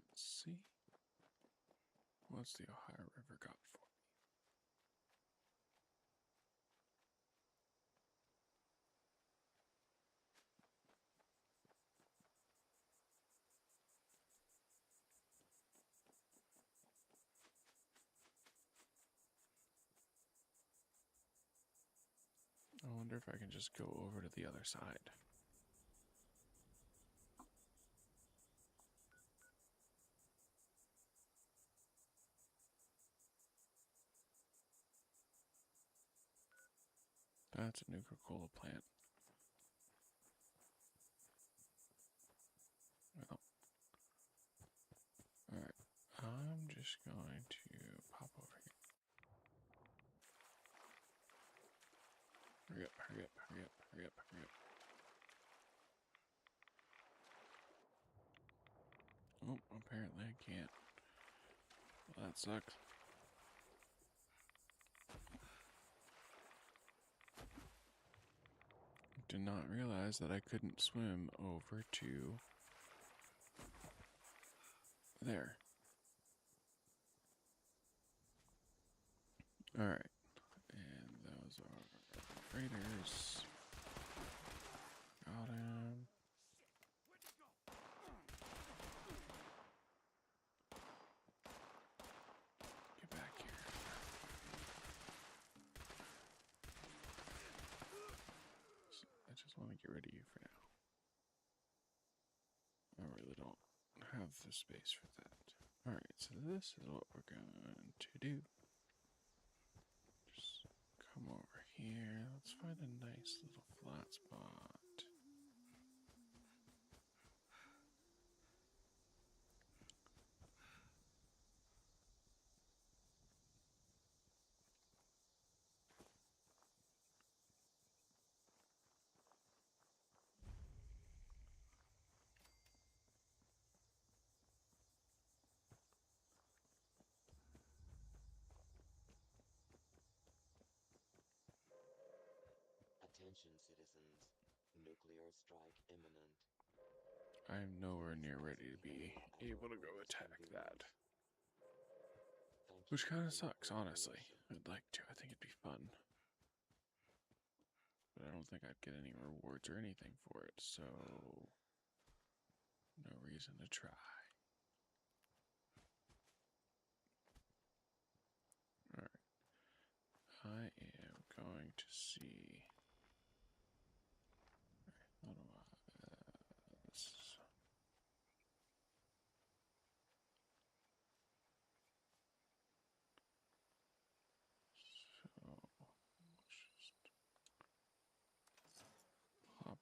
Let's see. What's the Ohio River got for me? I wonder if I can just go over to the other side. That's a Nuka-Cola plant. Well, alright. I'm just going to pop over here. Hurry up, hurry up, hurry up, hurry up, hurry up. Oh, apparently I can't. Well, that sucks. Did not realize that I couldn't swim over to there. Alright. And those are freighters. Got him. Get back here. I just want to get rid of you for now. I really don't have the space for that. Alright, so this is what we're going to do. Just come over here. Let's find a nice little flat spot. Attention, citizens. Nuclear strike imminent. I'm nowhere near ready to be able to go attack that. Which kind of sucks, honestly. I'd like to. I think it'd be fun. But I don't think I'd get any rewards or anything for it, so no reason to try. Alright. I am going to see. How do I. This is.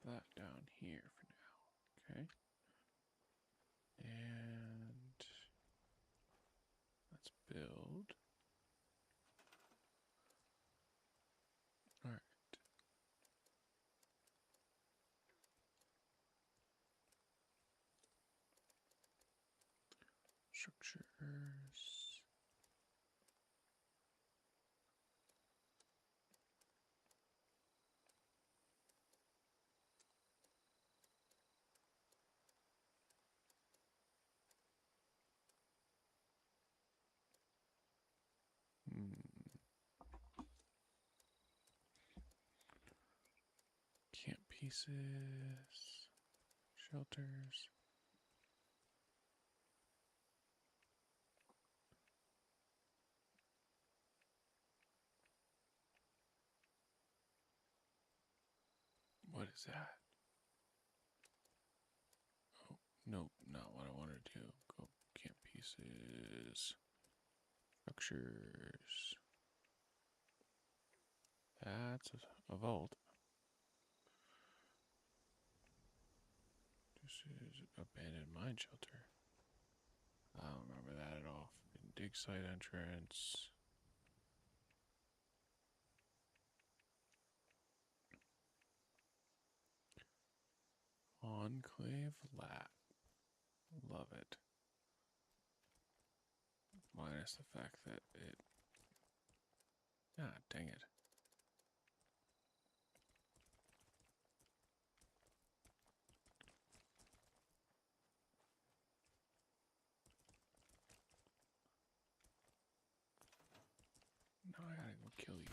that down here for now. Okay. And let's build. All right. Structures. Camp pieces. Shelters. What is that? Oh, nope, not what I want to do. Go camp pieces. Structures. That's a vault. This is abandoned mine shelter. I don't remember that at all. Dig site entrance. Enclave lab. Love it. Minus the fact that it. Ah, dang it. Now I gotta go kill you.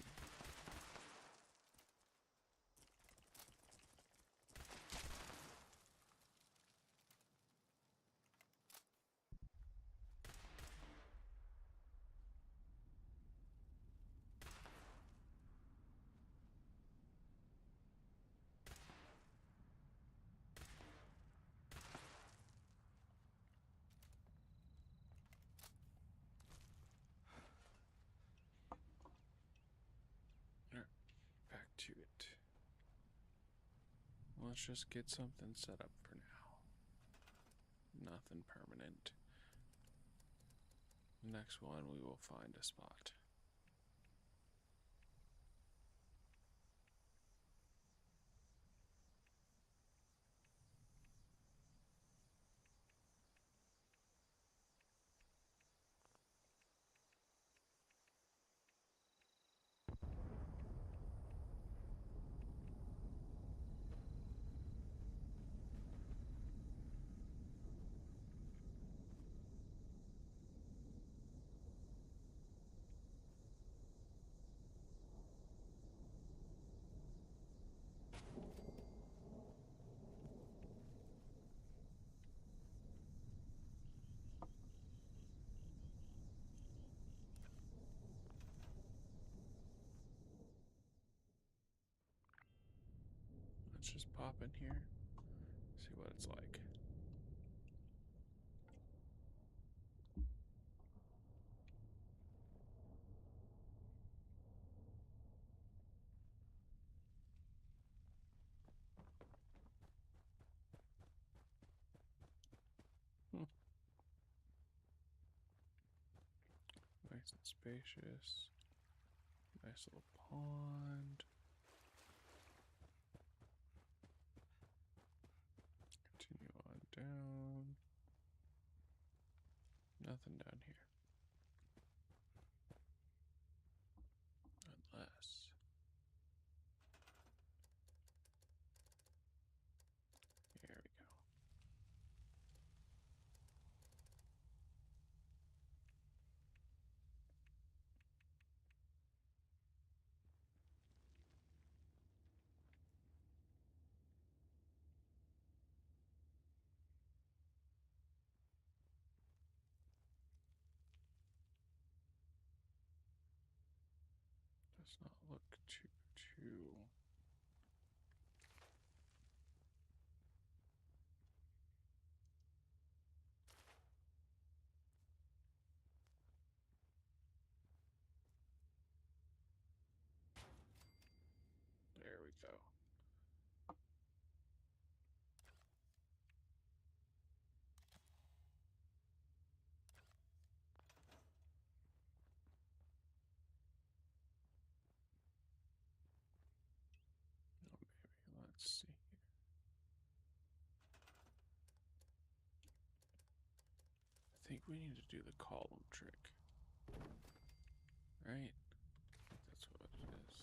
Alright, back to it. Let's just get something set up for now. Nothing permanent. Next one, we will find a spot. Let's just pop in here, see what it's like. Nice and spacious. Nice little pond. Continue on down. Nothing down here. Unless. Here we go. Does not look too. There we go. we need to do the column trick. Right? That's what it is.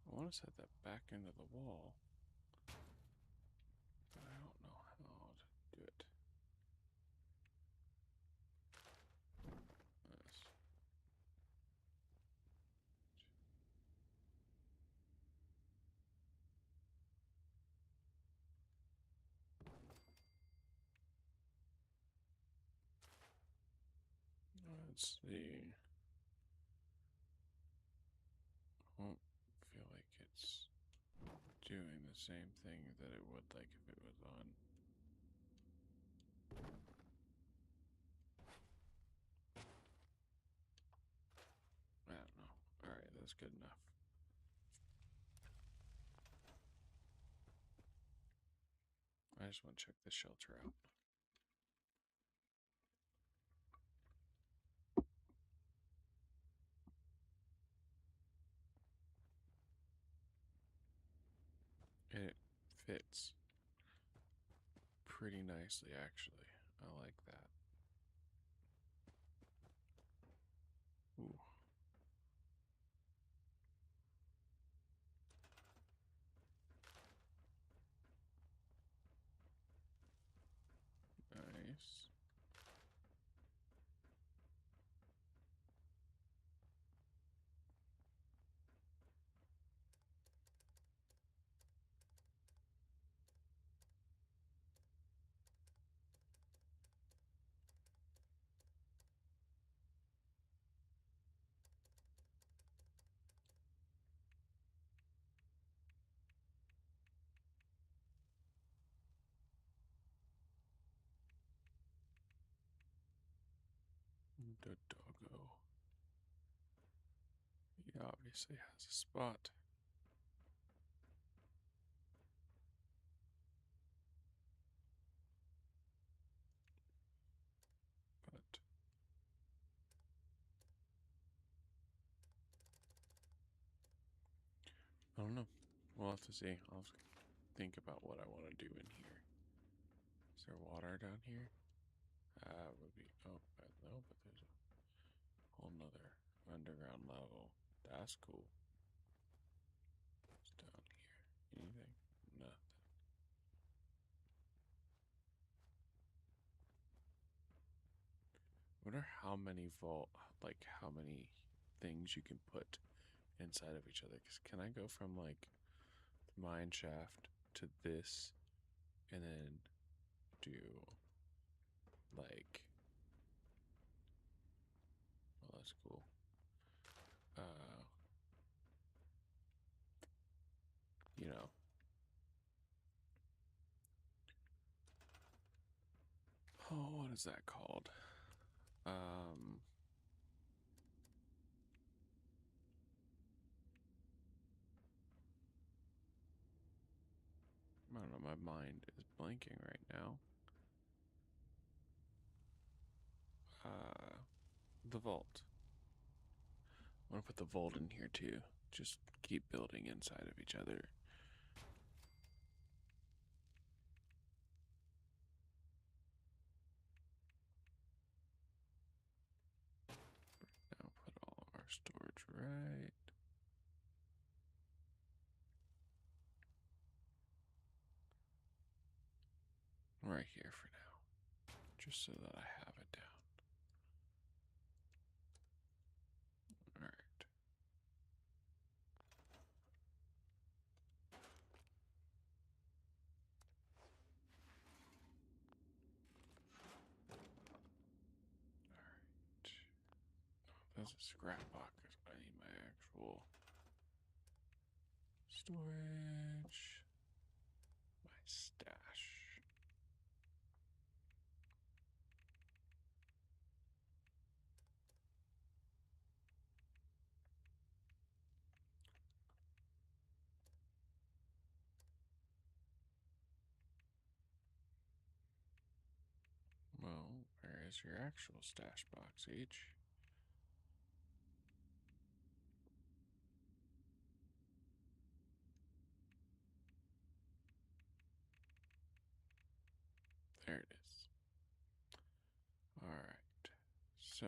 I want to set that back into the wall, but I don't know how to do it. Yes. Let's see. I don't feel like it's doing the same thing that it would like if it was on. I don't know. Alright, that's good enough. I just want to check the shelter out. And it fits pretty nicely, actually. I like that. Ooh. Nice. The doggo. He obviously has a spot. But I don't know. We'll have to see. I'll have to think about what I want to do in here. Is there water down here? Would be. Oh, no, but there's a whole nother underground level. That's cool. What's down here? Anything? Nothing. Wonder how many how many things you can put inside of each other. Cause can I go from like the mine shaft to this, and then do like? Oh, that's cool. Uh, you know, oh, what is that called? Um, I don't know. My mind is blanking right now. Uh, the vault. I want to put the vault in here too. Just keep building inside of each other. Now put all of our storage right here for now, just so that I have it down. All right. That's a scrap box. I need my actual storage. My stash. Where's your actual stash box, H? There it is. Alright, so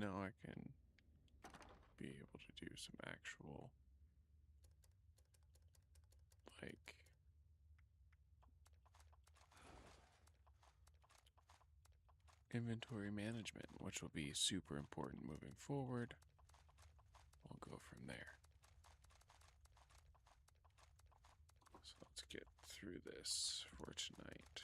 now I can be able to do some actual, like, inventory management, which will be super important moving forward. We'll go from there. So let's get through this for tonight.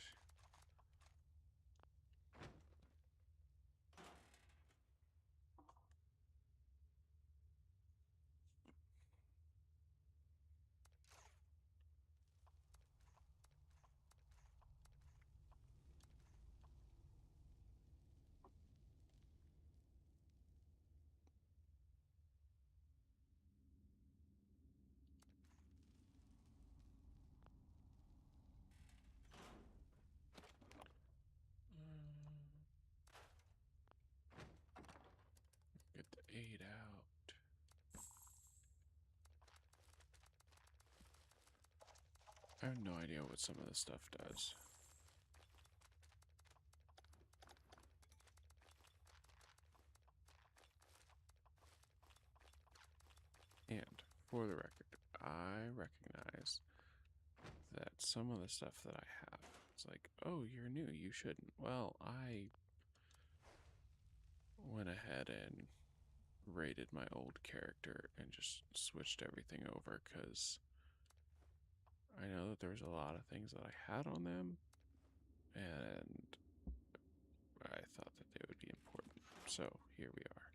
Get the 8 out. I have no idea what some of this stuff does. And for the record, I recognize that some of the stuff that I have, it's like, oh, you're new, you shouldn't. Well, I went ahead and rated my old character and just switched everything over because I know that there was a lot of things that I had on them, and I thought that they would be important. So here we are.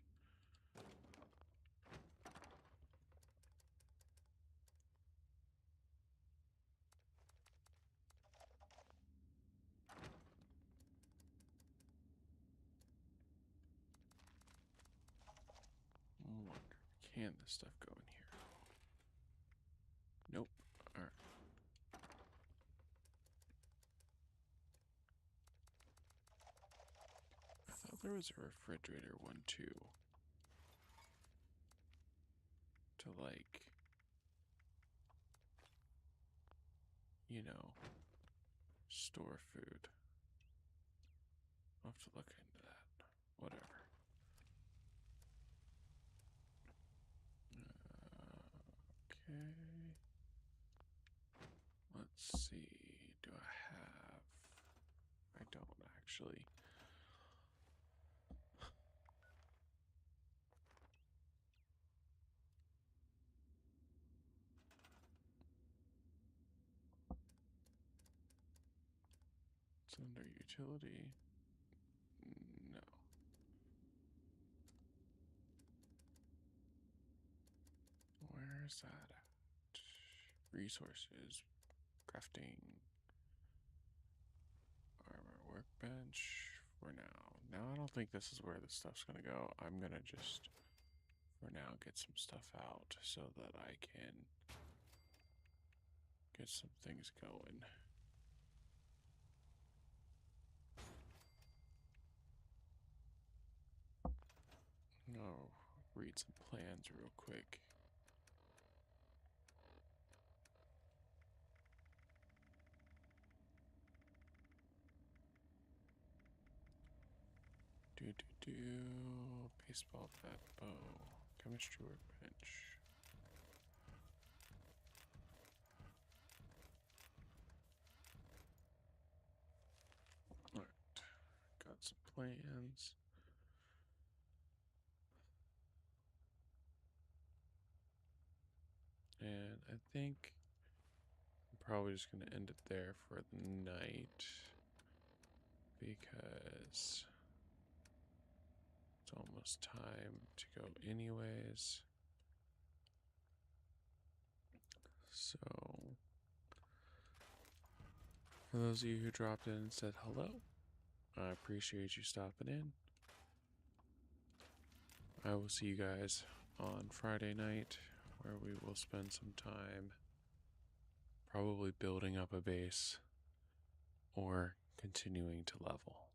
I wonder, can this stuff go in here? Nope. Alright. I thought there was a refrigerator one too. To like, you know, store food. I'll have to look into that. Whatever. Okay. Let's see. Do I have. I don't actually. It's under utility. No. Where's that at? Resources. Crafting. Armor workbench. For now. Now I don't think this is where this stuff's gonna go. I'm gonna just, for now, get some stuff out so that I can get some things going. I'll read some plans real quick. Baseball bat, bow, chemistry workbench. Alright, got some plans. And I think I'm probably just going to end it there for the night because it's almost time to go anyways. So, for those of you who dropped in and said hello, I appreciate you stopping in. I will see you guys on Friday night, where we will spend some time probably building up a base or continuing to level.